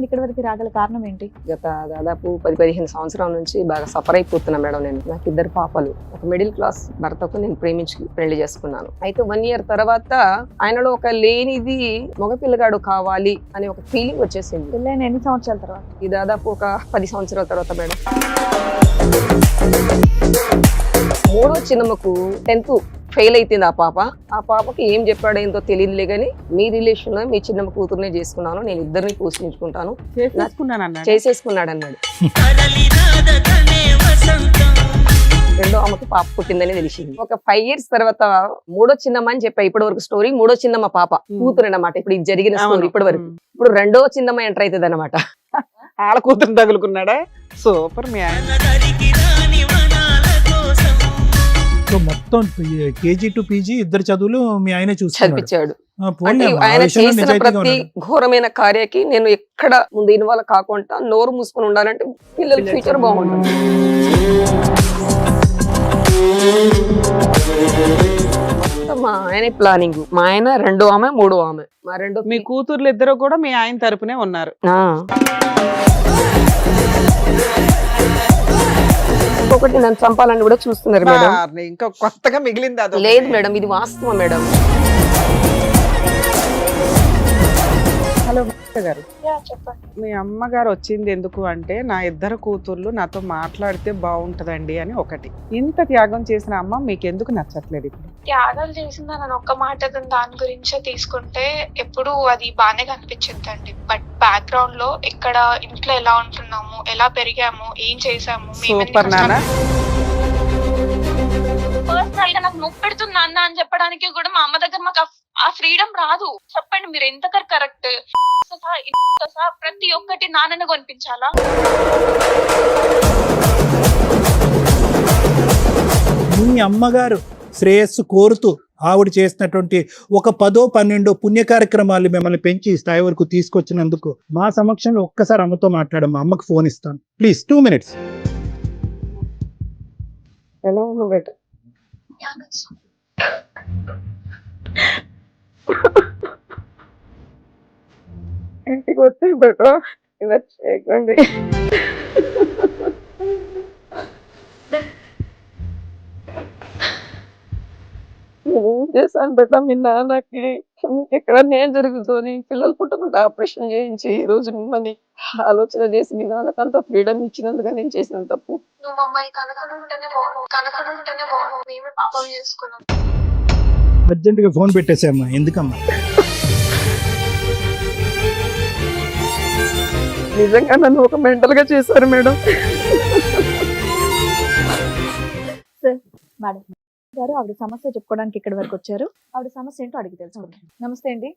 చెప్పండి ఇక్కడి వరకు రాగల కారణం ఏంటి? గత దాదాపు 10-15 సంవత్సరాల నుంచి బాగా సఫర్ అయిపోతున్నా మేడం. నాకు 2 పాపలు, ఒక మిడిల్ క్లాస్ భర్తకు నేను ప్రేమించి పెళ్లి చేసుకున్నాను. అయితే 1 ఇయర్ తర్వాత ఆయనలో ఒక లేనిది మగపిల్లగాడు కావాలి అనే ఒక ఫీలింగ్ వచ్చేసింది. పెళ్ళైన ఎన్ని సంవత్సరాల తర్వాత? ఇది దాదాపు ఒక 10 సంవత్సరాల తర్వాత మేడం. 3వ చిన్నమ్మకు 10th ఫెయిల్ అయిపోయింది ఆ పాపకి ఏం చెప్పాడో ఏంటో తెలియదులే గానీ మీ రిలేషన్ లో మీ చిన్నమ్మ కూతురునే చేసుకున్నాను, నేను ఇద్దరిని పోషించుకుంటాను చేసేసుకున్నాడు అన్నాడు. రెండో ఆమెకి పాప పుట్టిందని తెలిసింది. ఒక 5 years తర్వాత 3వ చిన్నమ్మ అని చెప్పా. ఇప్పటి వరకు స్టోరీ 3వ చిన్నమ్మ పాప కూతురు అన్నమాట. ఇప్పుడు ఇది జరిగిన స్టోరీ ఇప్పటి వరకు. ఇప్పుడు 2వ చిన్నమ్మ ఎంటర్ అవుతుంది అనమాట. ఆడ కూతురు తగులుకున్నాడా? సూపర్. మీ ఆయన మొత్తం కేజీ టు పీజీ ఇద్దరు చదువులు మీ ఆయనే చదివించాడు. ఆయన చేసిన ప్రతి ఘోరమైన కార్యకి నేను ఎక్కడ ముందు ఇన్వాల్వ్ కాకుండా నోరు మూసుకొని ఉండాలంటే పిల్లల ఫ్యూచర్ బాగుంటుంది. మా ఆయన ప్లానింగ్, మా ఆయన 2వ ఆమె 3వ ఆమె. మా మీ కూతుర్లు ఇద్దరు కూడా మీ ఆయన తరపునే ఉన్నారు. ఇంకొకటి నన్ను చంపాలని కూడా చూస్తున్నారు మేడం. ఇంకా కొత్తగా మిగిలింది లేదు మేడం, ఇది వాస్తవం మేడం. హలో గారు, మీ అమ్మగారు వచ్చింది ఎందుకు అంటే, నా 2 కూతుర్లు నాతో మాట్లాడితే బాగుంటదండి అని ఒకటి. ఇంత త్యాగం చేసిన అమ్మ మీకు ఎందుకు నచ్చట్లేదు? ఇప్పుడు త్యాగాలు చేసిందని ఒక్క మాట దాని గురించే తీసుకుంటే ఎప్పుడు అది బాగానే కనిపించిందండి. బట్ బ్యాక్గ్రౌండ్ లో ఇక్కడ ఇంట్లో ఎలా ఉంటున్నాము, ఎలా పెరిగాము, ఏం చేసాము, సూపర్ నాన్న. పర్సనల్ గా నాకు నొప్పి పెడుతుంది నాన్న అని చెప్పడానికి కూడా మా అమ్మ దగ్గర మాకు ఆ ఫ్రీడమ్ రాదు. చెప్పండి మీరు ఎంతకర్ కరెక్ట్? ప్రతి ఒక్కటి నాన్నని కొనిపించాలా? మీ అమ్మగారు శ్రేయస్సు కోరుతూ ఆవిడ చేసినటువంటి ఒక 10-12 పుణ్య కార్యక్రమాలు మిమ్మల్ని పెంచి ఈ స్థాయి వరకు తీసుకొచ్చినందుకు మా సమక్షంలో ఒక్కసారి అమ్మతో మాట్లాడమ్మా. అమ్మకు ఫోన్ ఇస్తాను ప్లీజ్. 2 minutes. హలో బేట, ఇంటికి వచ్చి బేట ఇలా చేయకండి. ఏం చేశాను బేట మీ నాన్నకి? ఇక్కడ నేను జరుగుతుంది పిల్లలు పుట్టకుండా ఆపరేషన్ చేయించి ఈ రోజు మిమ్మల్ని ఆలోచన చేసి మీ నాన్నకు అంత ఫ్రీడమ్ ఇచ్చినందుకు నేను చేసిన తప్పు. నువ్వు అమ్మాయి కనకనుంటేనే బాగుంది, మేమే పాపం చేసుకున్నాం. అర్జెంట్ గా ఫోన్ పెట్టేసామ్మా. ఎందుకమ్మా? నిజంగా నన్ను ఒక మెంటల్ గా చేశారు మేడం. మేడం గారు, ఆవిడ సమస్య చెప్పుకోవడానికి ఇక్కడి వరకు వచ్చారు. ఆవిడ సమస్య ఏంటో అడిగి తెలుసుకోండి. నమస్తే అండి,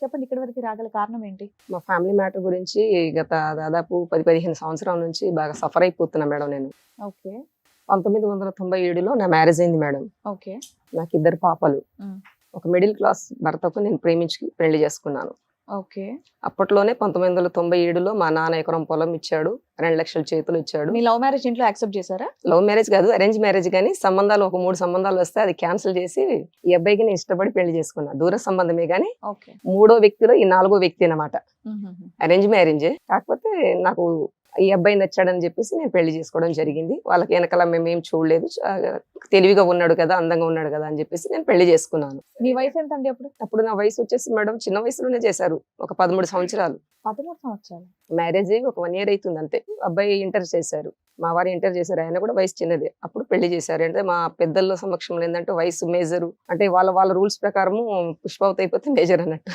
చెప్పండి ఇక్కడి వరకు రాగల కారణం ఏంటి? మా ఫ్యామిలీ మ్యాటర్ గురించి గత దాదాపు 10-15 సంవత్సరాల నుంచి బాగా సఫర్ అయిపోతున్నా మేడం. నేను ఓకే 1997లో నా మ్యారేజ్ అయింది మేడం. ఓకే నాకు 2 పాపలు, ఒక మిడిల్ క్లాస్ భర్తకు నేను ప్రేమించి పెళ్లి చేసుకున్నాను. ఓకే అప్పట్లోనే 1997లో మా నాన్న ఎకరం పొలం ఇచ్చాడు, 2 లక్షల చేతులు ఇచ్చాడు. మీ లవ్ మ్యారేజ్ ఇంట్లో యాక్సెప్ట్ చేశారా? లవ్ మ్యారేజ్ కాదు, అరేంజ్ మ్యారేజ్. కానీ సంబంధాలు ఒక 3 సంబంధాలు వస్తే అది క్యాన్సిల్ చేసి ఈ అబ్బాయికి నేను ఇష్టపడి పెళ్లి చేసుకున్నా. దూర సంబంధమే గానీ 3వ వ్యక్తిలో ఈ 4వ వ్యక్తి అన్నమాట. అరేంజ్ మ్యారేజే, కాకపోతే నాకు ఈ అబ్బాయి నచ్చాడని చెప్పేసి నేను పెళ్లి చేసుకోవడం జరిగింది. వాళ్ళకి వెనకాల మేమేం చూడలేదు, తెలివిగా ఉన్నాడు కదా, అందంగా ఉన్నాడు కదా అని చెప్పేసి నేను పెళ్లి చేసుకున్నాను. మీ వయసు ఎంతండి అప్పుడు? అప్పుడు నా వయసు వచ్చేసి మేడం చిన్న వయసులోనే చేశారు, ఒక 13 సంవత్సరాలు. 13 సంవత్సరాలు మ్యారేజ్ ఒక 1 year అవుతుంది అంతే. అబ్బాయి ఇంటర్ చేశారు, మా వారు ఇంటర్ చేశారు. ఆయన కూడా వయసు చిన్నదే. అప్పుడు పెళ్లి చేశారు. అంటే మా పెద్దల సమక్షంలో ఏంటంటే వయసు మేజరు, అంటే వాళ్ళ రూల్స్ ప్రకారము పుష్పవతి అయిపోతే మేజర్ అన్నట్టు.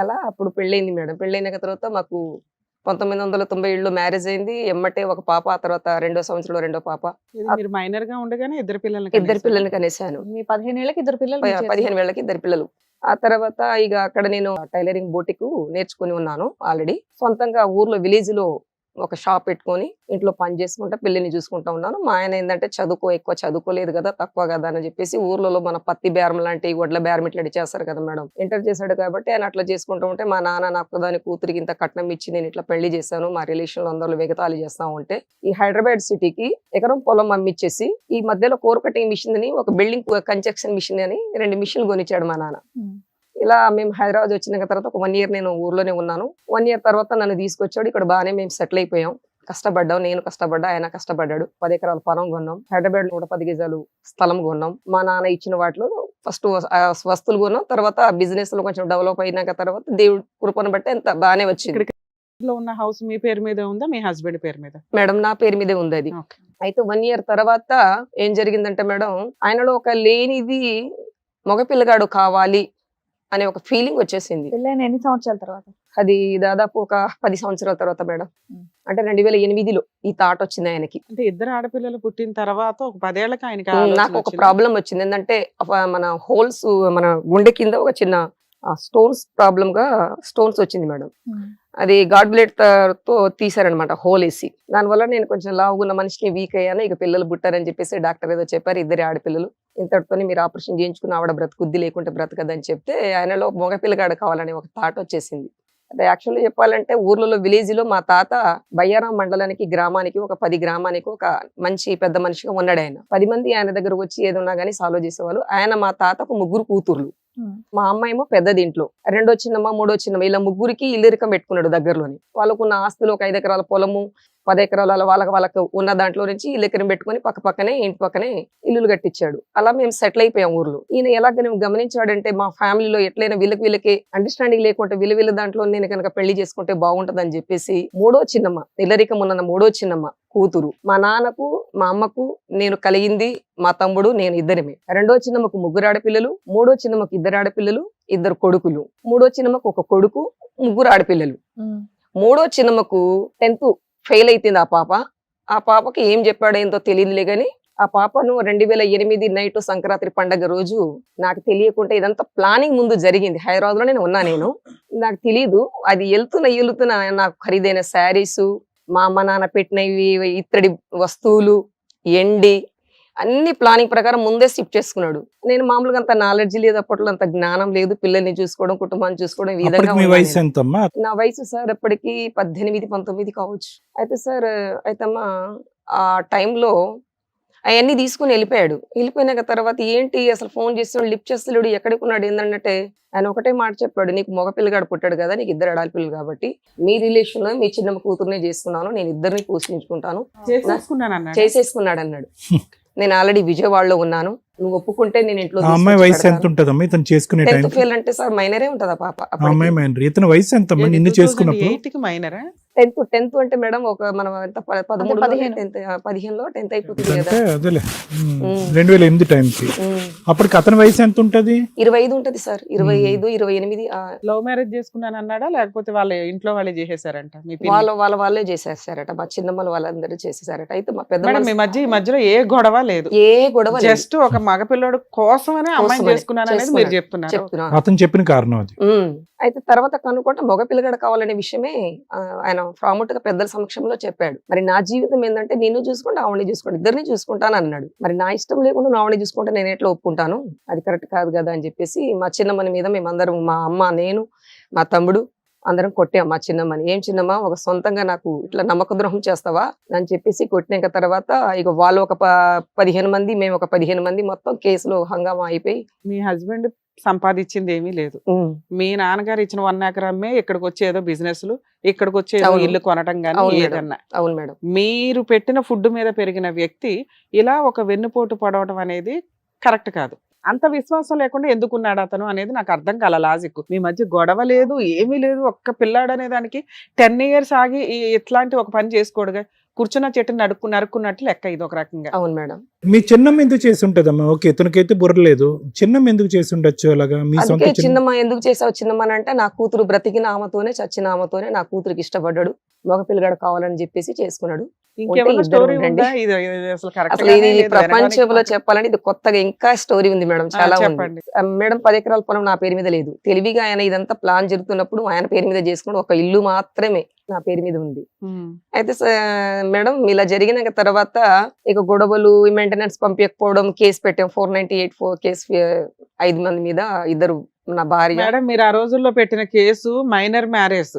అలా అప్పుడు పెళ్ళైంది మేడం. పెళ్ళైన తర్వాత మాకు 1997లో మ్యారేజ్ అయింది. ఎమ్మటే ఒక పాప, ఆ తర్వాత 2వ సంవత్సరంలో 2వ పాప. మీరు మైనర్ గా ఉండగానే 2 పిల్లల్ని కనేసాను. మీ 15 ఏళ్ళకి 2 పిల్లలు? 15 ఏళ్ళకి 2 పిల్లలు. ఆ తర్వాత ఇక అక్కడ నేను టైలరింగ్ బోటిక్ నేర్చుకుని ఉన్నాను ఆల్రెడీ. సొంతంగా ఊర్లో విలేజ్ లో ఒక షాప్ పెట్టుకొని ఇంట్లో పని చేసుకుంటా పిల్లిని చూసుకుంటా ఉన్నాను. మా ఆయన ఏంటంటే ఎక్కువ చదువుకోలేదు కదా, తక్కువ కదా అని చెప్పేసి ఊర్లలో మన పత్తి బేరం లాంటి వడ్ల బేరం ఇట్లా చేస్తారు కదా మేడం. ఇంటర్ చేశాడు కాబట్టి ఆయన అట్లా చేసుకుంటూ ఉంటే మా నాన్న నాకు దాని కూతురికి ఇంత కట్నం ఇచ్చి నేను ఇట్లా పెళ్లి చేశాను, మా రిలేషన్ లో అందరూ వెగతాళి చేస్తా ఉంటే ఈ హైదరాబాద్ సిటీకి ఎకరం పొలం అమ్మిచ్చేసి ఈ మధ్యలో కోర్ కటింగ్ మిషన్ ని, ఒక బిల్డింగ్ కన్స్ట్రక్షన్ మిషన్ అని 2 మిషన్లు కొనిచ్చాడు మా నాన్న. ఇలా మేము హైదరాబాద్ వచ్చిన తర్వాత ఒక 1 year నేను ఊర్లోనే ఉన్నాను. 1 year తర్వాత నన్ను తీసుకొచ్చాడు. ఇక్కడ బాగానే మేము సెటిల్ అయిపోయాం. కష్టపడ్డాం, నేను కష్టపడ్డా, ఆయన కష్టపడ్డాడు. 10 ఎకరాల పొలం కొన్నాం. హైదరాబాద్ 110 గజాలు స్థలం కొన్నాం. మా నాన్న ఇచ్చిన వాటిలో ఫస్ట్ వస్తువులు కొన్నాం. తర్వాత బిజినెస్ లో కొంచెం డెవలప్ అయినాక తర్వాత దేవుడి కృపను బట్టి ఎంత బాగానే వచ్చింది. లో ఉన్న హౌస్ మీ పేరు మీద ఉందా, మీ హస్బెండ్ పేరు మీద? మేడం నా పేరు మీదే ఉంది అది. Okay. అయితే 1 year తర్వాత ఏం జరిగిందంటే మేడం, ఆయనలో ఒక లేనిది మగ పిల్లగాడు కావాలి అనే ఒక ఫీలింగ్ వచ్చేసింది. పెళ్ళైన ఎన్ని సంవత్సరాల తర్వాత? అది దాదాపు ఒక 10 సంవత్సరాల తర్వాత మేడం. అంటే 2008లో ఈ థాట్ వచ్చింది ఆయనకి. అంటే ఇద్దరు ఆడపిల్లలు పుట్టిన తర్వాత ఒక 10 ఏళ్ళకి ఆయనకి నాకు ఒక ప్రాబ్లం వచ్చింది. ఏంటంటే మన హోల్స్, మన గుండె కింద ఒక చిన్న స్టోన్స్ ప్రాబ్లమ్ గా స్టోన్స్ వచ్చింది మేడం. అది గాడ్ బ్లేడ్ తో తీసారనమాట, హోల్ వేసి. దానివల్ల నేను కొంచెం లావుగున్న మనిషిని వీక్ అయ్యాను. ఇక పిల్లలు పుట్టారని చెప్పేసి డాక్టర్ ఏదో చెప్పారు, 2 ఆడపిల్లలు, ఇంతటితో మీరు ఆపరేషన్ చేయించుకుని ఆవిడ బ్రతుకుద్ది, లేకుంటే బ్రతకదని చెప్తే ఆయనలో మగ పిల్లగాడు కావాలని ఒక థాట్ వచ్చేసింది. అదే యాక్చువల్లీ చెప్పాలంటే ఊర్లలో విలేజ్ లో మా తాత బయ్యారం మండలానికి, గ్రామానికి, ఒక 10 గ్రామానికి ఒక మంచి పెద్ద మనిషిగా ఉన్నాడు ఆయన. 10 మంది ఆయన దగ్గర వచ్చి ఏదన్నా గానీ సాల్వ్ చేసేవాళ్ళు. ఆయన మా తాతకు 3 కూతుర్లు. మా అమ్మ ఏమో పెద్దది ఇంట్లో, 2వ చిన్నమ్మ, 3వ చిన్నమ్మ, ఇలా 3కి ఇల్లిరికం పెట్టుకున్నాడు దగ్గరలోని. వాళ్ళకున్న ఆస్తులు ఒక 5 ఎకరాల పొలము, 10 ఎకరాల వాళ్ళకు ఉన్న దాంట్లో నుంచి ఇల్లికరం పెట్టుకుని పక్కనే ఇంటి పక్కనే ఇల్లులు కట్టించాడు. అలా మేము సెటిల్ అయిపోయాం ఊర్లో. ఈయన ఎలాగ గమనించాడంటే మా ఫ్యామిలీలో ఎట్లయినా వీళ్ళకి అండర్స్టాండింగ్ లేకుంటే వీళ్ళ దాంట్లో నేను కనుక పెళ్లి చేసుకుంటే బాగుంటదని చెప్పేసి 3వ చిన్నమ్మ, ఇల్లరికం ఉన్న 3వ చిన్నమ్మ కూతురు, మా నాన్నకు మా అమ్మకు నేను కలిగింది మా తమ్ముడు నేను ఇద్దరమే. 2వ చిన్నమ్మకు 3 ఆడపిల్లలు, 3వ చిన్నమ్మకు 2 ఆడపిల్లలు, 2 కొడుకులు, 3వ చిన్నమ్మకు 1 కొడుకు, 3 ఆడపిల్లలు. 3వ చిన్నమ్మకు 10th ఫెయిల్ అవుతుంది ఆ పాపకి ఏం చెప్పాడో ఏంటో తెలియదులే గాని ఆ పాపను 2008 నైట్ సంక్రాంతి పండగ రోజు, నాకు తెలియకుండా ఇదంతా ప్లానింగ్ ముందు జరిగింది. హైదరాబాద్ లోనే ఉన్నా నేను, నాకు తెలియదు. అది వెళ్తున్నా నాకు ఖరీదైన శారీస్, మా అమ్మ నాన్న పెట్టినవి ఇత్తడి వస్తువులు, ఎండి అన్ని ప్లానింగ్ ప్రకారం ముందే షిఫ్ట్ చేసుకున్నాడు. నేను మామూలుగా అంత నాలెడ్జ్ లేదు, అప్పట్లో అంత జ్ఞానం లేదు, పిల్లల్ని చూసుకోవడం, కుటుంబాన్ని చూసుకోవడం ఈ విధంగా. నా వయసు సార్ ఎప్పటికి 18, 19 కావచ్చు. అయితే సార్ అయితమ్మా ఆ టైంలో అవన్నీ తీసుకుని వెళ్ళిపోయాడు. వెళ్ళిపోయినాక తర్వాత ఏంటి అసలు ఫోన్ చేస్తున్నాడు, లిఫ్ట్ చేస్తున్నాడు, ఎక్కడికి ఉన్నాడు ఏంటంటే ఆయన ఒకటే మాట చెప్పాడు, నీకు మగ పిల్లగాడు పుట్టాడు కదా, నీకు 2 ఆడపిల్లలు కాబట్టి మీ రిలేషన్ లో మీ చిన్న కూతురునే చేసుకున్నాను, నేను ఇద్దరిని పోషించుకుంటాను, చేసేసుకున్నాడు అన్నాడు. నేను ఆల్రెడీ విజయవాడలో ఉన్నాను, నువ్వు ఒప్పుకుంటే నేను ఇంట్లో. అమ్మాయి వయసు ఎంత ఉంటదమ్మా ఇతను చేసుకునే టైం? 10th ఫెయిల్ అంటే సార్ మైనరే ఉంటదా పాప? అమ్మాయి మైనర్. ఇతను వయసు ఎంత నిన్ను చేసుకున్నప్పుడు? 10th అంటే మేడం ఒక మనం 15లో 10th అయిపోతుంది కదా. అదేలే 2008 టైంకి. అప్పటికి అతని వయసు ఎంత ఉంటది? 25 ఉంటది సార్, 25, 28. లవ్ మ్యారేజ్ చేసుకున్నాను అన్నాడా, లేకపోతే వాళ్ళ ఇంట్లో వాళ్ళే చేసేసారంట? వాళ్ళే చేసేసారట, మా చిన్నమ్మలు వాళ్ళందరూ చేసేసారట. అయితే మా పెద్ద మీ మధ్యలో ఏ గొడవ లేదు? జస్ట్ ఒక మగపిల్లడు కోసమనే అమ్మాయి చేసుకున్నాను అనేది మీరు చెప్తున్నారు. అతను చెప్పిన కారణం అది. అయితే తర్వాత కనుక్కుంటే మగ పిల్లగాడు కావాలనే విషయమే ఆయన ప్రాముఖ్యంగా పెద్దల సమక్షంలో చెప్పాడు. మరి నా జీవితం ఏంటంటే నిన్ను చూసుకుంటే ఆవిడని చూసుకుంటే ఇద్దరిని చూసుకుంటాను అన్నాడు. మరి నా ఇష్టం లేకుండా నా ఆవిడని చూసుకుంటే నేను ఎట్లా ఒప్పుకుంటాను, అది కరెక్ట్ కాదు కదా అని చెప్పేసి మా చిన్నమ్మని మీద మేమందరం, మా అమ్మ, నేను, మా తమ్ముడు అందరం కొట్టాం మా చిన్నమ్మని. ఏం చిన్నమ్మ ఒక సొంతంగా నాకు ఇట్లా నమ్మక ద్రోహం చేస్తావా అని చెప్పేసి కొట్టినాక తర్వాత ఇక వాళ్ళు ఒక 15 మంది, మేము ఒక 15 మంది, మొత్తం కేసులో హంగామా అయిపోయి. మీ హస్బెండ్ సంపాదించింది ఏమీ లేదు, మీ నాన్నగారు ఇచ్చిన 1 ఎకరమ్మే ఇక్కడికి వచ్చి ఏదో బిజినెస్లు, ఇక్కడికి వచ్చి ఇల్లు కొనటం గానీ ఏదన్నా. అవును మేడం. మీరు పెట్టిన ఫుడ్ మీద పెరిగిన వ్యక్తి ఇలా ఒక వెన్నుపోటు పడవటం అనేది కరెక్ట్ కాదు. అంత విశ్వాసం లేకుండా ఎందుకున్నాడు అతను అనేది నాకు అర్థం కాల లాజిక్. మీ మధ్య గొడవ లేదు, ఏమీ లేదు. ఒక్క పిల్లాడు అనే దానికి 10 years ఆగి ఇట్లాంటి ఒక పని చేసుకోడుగా, కూర్చున్న చెట్టు నరుక్కున్నట్టు లెక్క ఇది ఒక రకంగా. అవును మేడం. మీ చిన్నమ్మ ఎందుకు చేసి ఉంటదమ్మా? ఓకే, ఇతనికైతే బుర్ర లేదు, చిన్నమ్మ ఎందుకు చేసి ఉండొచ్చు అలాగా? మీ సొంత చిన్నమ్మ ఎందుకు చేసావు చిన్నమ్మ అంటే, నా కూతురు బ్రతికిన ఆమెతోనే చచ్చిన ఆమెతోనే నా కూతురికి ఇష్టపడ్డాడు, మగ పిల్లగాడు కావాలని చెప్పేసి చేసుకున్నాడు. అసలు ఇది ప్రపంచంలో చెప్పాలంటే ఇది కొత్తగా ఇంకా స్టోరీ ఉంది మేడం, చాలా ఉంది మేడం. 10 ఎకరాల పొలం నా పేరు మీద లేదు. తెలివిగా ఆయన ఇదంతా ప్లాన్ జరుగుతున్నప్పుడు ఆయన పేరు మీద చేసుకుని ఒక ఇల్లు మాత్రమే నా పేరు మీద ఉంది. అయితే మేడం ఇలా జరిగిన తర్వాత ఇక గొడవలు, మెయింటెనెన్స్ పంపించకపోవడం, కేసు పెట్టాం. 498 కేసు 5 మంది మీద, 2 నా భార్య. మేడం మీరు ఆ రోజుల్లో పెట్టిన కేసు మైనర్ మ్యారేజ్,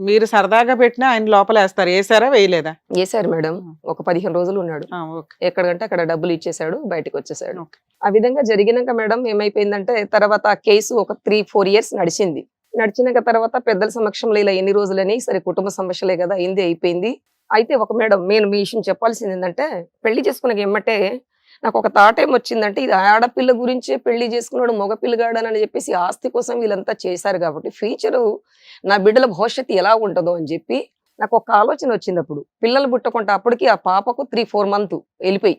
మీరు సరదాగా పెట్టినా ఆయన లోపల వేస్తారు, వేసారా వేయలేదా? వేసారు మేడం. ఒక 15 రోజులు ఉన్నాడు. ఓకే. ఎక్కడికంటే అక్కడ డబ్బులు ఇచ్చేసాడు, బయటకు వచ్చేసాడు. ఓకే. ఆ విధంగా జరిగినాక మేడం ఏమైపోయిందంటే తర్వాత ఆ కేసు ఒక 3-4 ఇయర్స్ నడిచింది. నడిచినాక తర్వాత పెద్దల సమక్షంలో ఇలా ఎన్ని రోజులని, సరే కుటుంబ సమస్యలే కదా, అయింది అయిపోయింది. అయితే ఒక మేడం నేను మీ విషయం చెప్పాల్సింది ఏంటంటే, పెళ్లి చేసుకున్నాక ఏమంటే నాకు ఒక థాట్ ఏం వచ్చిందంటే, ఇది ఆడపిల్ల గురించే పెళ్లి చేసుకున్నాడు మగ పిల్లగాడని చెప్పేసి ఆస్తి కోసం వీళ్ళంతా చేశారు కాబట్టి ఫ్యూచరు నా బిడ్డల భవిష్యత్తు ఎలా ఉంటుందో అని చెప్పి నాకు ఒక ఆలోచన వచ్చింది. అప్పుడు పిల్లలు పుట్టకుండా అప్పటికి ఆ పాపకు 3-4 మంత్ వెళ్ళిపోయి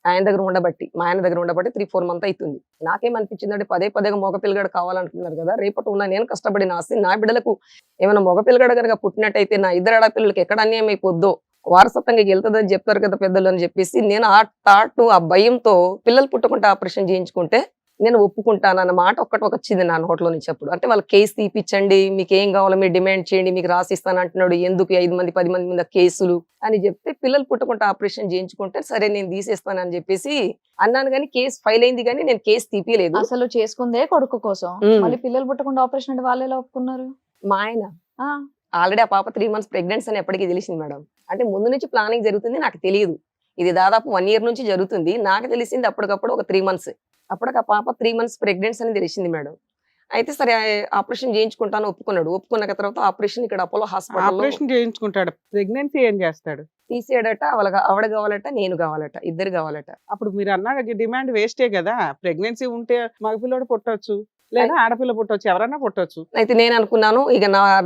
ఆయన దగ్గర ఉండబట్టి, మా ఆయన దగ్గర ఉండబట్టి 3-4 మంత్ అవుతుంది. నాకేమనిపించిందంటే పదే పదేగా మగ పిల్లగాడు కావాలంటున్నారు కదా, రేపటి ఉన్న నేను కష్టపడిన ఆస్తి నా బిడ్డలకు ఏమైనా మగ పిల్లగాడు కనుక పుట్టినట్టయితే నా ఇద్దరు ఆడపిల్లలకి ఎక్కడ అన్యాయం అయిపోద్దో, వారసత్వంగా వెళ్తుందని చెప్తారు కదా పెద్దలు అని చెప్పేసి నేను ఆ థాట్, ఆ భయంతో పిల్లలు పుట్టకుండా ఆపరేషన్ చేయించుకుంటే నేను ఒప్పుకుంటాను మాట ఒక్కటి వచ్చింది నా నోట్లో నుంచి. అప్పుడు అంటే వాళ్ళు కేసు తీపిచ్చండి, మీకు ఏం కావాలో మీరు డిమాండ్ చేయండి, మీకు రాసిస్తాను అంటున్నాడు, ఎందుకు 5 మంది 10 మంది మీద కేసులు అని చెప్తే పిల్లలు పుట్టకుండా ఆపరేషన్ చేయించుకుంటే సరే నేను తీసేస్తాను అని చెప్పేసి అన్నాను. కానీ కేసు ఫైల్ అయింది కానీ నేను కేసు తీపియలేదు. అసలు చేసుకుందే కొడుకు కోసం, మళ్ళీ పిల్లలు పుట్టకుండా ఆపరేషన్ అంటే వాళ్ళు ఎలా ఒప్పుకున్నారు? మా ఆయన ఆల్రెడీ ఆ పాప 3 months ప్రెగ్నెన్సీ అని ఎప్పటికీ తెలిసింది మేడం. అంటే ముందు నుంచి ప్లానింగ్ జరుగుతుంది, నాకు తెలియదు. ఇది దాదాపు 1 year నుంచి జరుగుతుంది. నాకు తెలిసింది అప్పటికప్పుడు ఒక 3 months. అప్పటికి ఆ పాప 3 months ప్రెగ్నెన్సీ అని తెలిసింది మేడం. అయితే సరే ఆపరేషన్ చేయించుకుంటాను ఒప్పుకున్నాడు. ఒప్పుకున్న తర్వాత ఆపరేషన్ ఇక్కడ అపోలో హాస్పిటల్ ఆపరేషన్ చేయించుకుంటాడు. ప్రెగ్నెన్సీ ఏం చేస్తాడు? తీసేయడట. ఆవిడ కావాలట, నేను కావాలట, ఇద్దరు కావాలట. అప్పుడు మీరు అన్న డిమాండ్ వేస్టే కదా. ప్రెగ్నెన్సీ ఉంటే మగపిల్లడు పుట్టొచ్చు, లేదా ఆడపిల్ల పుట్టొచ్చు, ఎవరైనా పుట్టొచ్చు. అయితే నేను అనుకున్నాను ఇక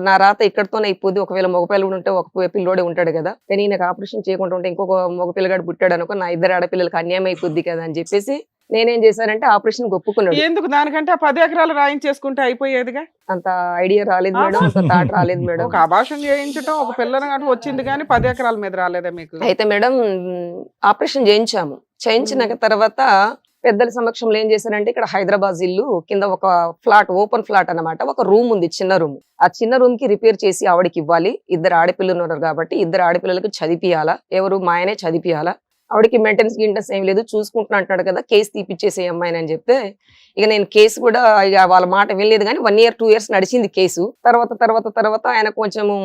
నా రాత ఇక్కడతోనే అయిపోద్ది. ఒకవేళ మగపిల్లడు ఉంటే ఒక పిల్లోడే ఉంటాడు కదా, కానీ నాకు ఆపరేషన్ చేయకుండా ఉంటే ఇంకొక మగ పిల్లగాడు పుట్టాడు అనుకో, నా ఇద్దరు ఆడపిల్లలకి అన్యాయం అయిపోద్ది కదా అని చెప్పేసి నేనేం చేశానంటే ఆపరేషన్ ఒప్పుకున్నాడు. ఎందుకు దానికంటే 10 ఎకరాలు రాయించేసుకుంటే అయిపోయేదిగా. అంత ఐడియా రాలేదు మేడం, అంత థాట్ రాలేదు మేడం. ఒక అబార్షన్ చేయించడం, ఒక పిల్లని వచ్చింది కానీ 10 ఎకరాల మీద రాలేదా మీకు? అయితే మేడం ఆపరేషన్ చేయించాము. చేయించినాక తర్వాత పెద్దల సమక్షంలో ఏం చేశారంటే, ఇక్కడ హైదరాబాద్ ఇల్లు కింద ఒక ఫ్లాట్, ఓపెన్ ఫ్లాట్ అన్నమాట, ఒక రూమ్ ఉంది, చిన్న రూమ్. ఆ చిన్న రూమ్ కి రిపేర్ చేసి ఆవిడకి ఇవ్వాలి. ఇద్దరు ఆడపిల్లలు ఉన్నారు కాబట్టి ఇద్దరు ఆడపిల్లలకు చదివియాలా, ఎవరు మా ఆయనే చదివియాలా. ఆవిడకి మెయింటెనెన్స్ ఏం లేదు, చూసుకుంటున్నా అంటున్నాడు కదా, కేసు తీపిచ్చేసే అమ్మాయిని అని చెప్తే ఇక నేను కేసు కూడా ఇక వాళ్ళ మాట వినలేదు. కానీ 1 year 2 years నడిచింది కేసు. తర్వాత ఆయన కొంచెము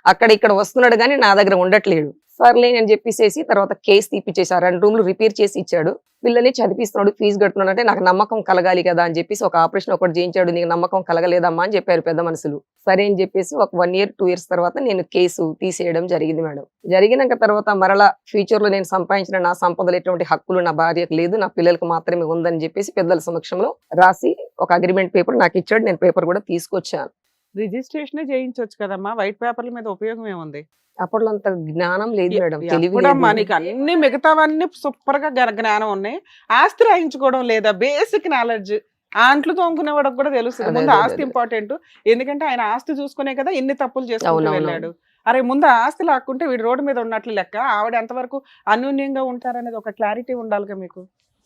అక్కడ ఇక్కడ వస్తున్నాడు కానీ నా దగ్గర ఉండట్లేడు. సర్లే అని చెప్పేసి తర్వాత కేసు తీపిచ్చేసారు. 2 రూమ్లు రిపేర్ చేసి ఇచ్చాడు. పిల్లల్ని చదివిస్తున్నాడు, ఫీజు కడుతున్నాడు. అంటే నాకు నమ్మకం కలగాలి కదా అని చెప్పేసి ఒక ఆపరేషన్ ఒకటి చేయించాడు. నీకు నమ్మకం కలగలేదమ్మా అని చెప్పారు పెద్ద మనుషులు. సరే అని చెప్పేసి ఒక 1 year 2 years తర్వాత నేను కేసు తీసేయడం జరిగింది మేడం. జరిగినాక తర్వాత మరలా ఫ్యూచర్ లో నేను సంపాదించిన నా సంపదలు ఎటువంటి హక్కులు నా భార్యకు లేదు, నా పిల్లలకు మాత్రమే ఉందని చెప్పేసి పెద్దల సమక్షంలో రాసి ఒక అగ్రిమెంట్ పేపర్ నాకు ఇచ్చాడు. నేను పేపర్ కూడా తీసుకొచ్చాను. రిజిస్ట్రేషన్ చేయించవచ్చు కదమ్మా, వైట్ పేపర్ల మీద ఉపయోగం ఏముంది? అప్పట్లో అంత జ్ఞానం లేదు మేడం, తెలివి ఎప్పుడమ్మా నీకు అన్ని మిగతావన్నీ సూపర్ గా జ్ఞానం ఉన్నాయి, ఆస్తి రాయించుకోవడం లేదా? బేసిక్ నాలెడ్జ్ ఆంట్లు తోముకునే వాడికి కూడా తెలుస్తుంది. ముందు ఆస్తి ఇంపార్టెంట్, ఎందుకంటే ఆయన ఆస్తి చూసుకునే కదా ఇన్ని తప్పులు చేసుకుంటూ వెళ్ళాడు. అరే ముందు ఆస్తి లాక్కుంటే వీడు రోడ్డు మీద ఉన్నట్లు లెక్క, ఆవిడ ఎంతవరకు అన్యోన్యంగా ఉంటారనేది ఒక క్లారిటీ ఉండాలిగా మీకు.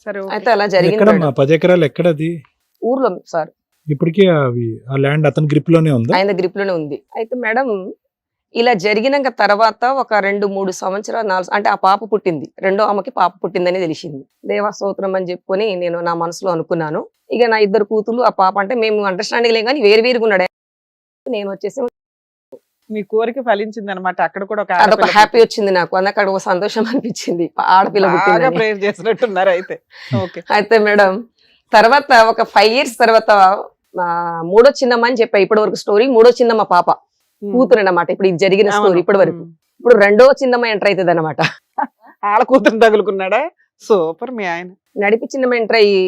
సరే అయితే అలా జరిగింది. 10 ఎకరాలు ఎక్కడది? ఊర్లో సార్. ఇప్పటికీ అవి ఆ ల్యాండ్ అతని గ్రిప్ లోనే ఉంది, ఆయన గ్రిప్ లోనే ఉంది. అయితే మేడం ఇలా జరిగినాక తర్వాత ఒక 2-3 సంవత్సరాలు 4 అంటే ఆ పాప పుట్టింది, రెండో ఆమెకి పాప పుట్టిందని తెలిసింది. దేవాస్తోత్రం అని చెప్పుకొని నేను నా మనసులో అనుకున్నాను. ఇక నా ఇద్దరు కూతురు, ఆ పాప అంటే మేము అండర్స్టాండింగ్ లేం కానీ వేరుగా ఉన్నాడు. నేను వచ్చేసి మీ కోరిక ఫలించింది అనమాట. అక్కడ కూడా ఒక అదొక హ్యాపీ వచ్చింది నాకు, అక్కడ ఒక సంతోషం అనిపించింది, ఆడపిల్ల పుట్టింది. ప్రేయర్ చేసినట్టున్నారు అయితే. ఓకే. అయితే మేడం తర్వాత ఒక 5 years తర్వాత మూడో చిన్నమ్మ అని చెప్పా ఇప్పటి వరకు స్టోరీ. మూడో చిన్నమ్మ పాప కూతురు అన్నమాట ఇప్పుడు ఇది జరిగిన స్టోరీ ఇప్పటి వరకు. ఇప్పుడు రెండో చిన్నమ్మ ఎంటర్ అవుతుంది అనమాట. ఆడ కూతురు తగులుకున్నాడా? సూపర్. మీ ఆయన నడిపి చిన్నమ్మ ఎంటర్ అయ్యి,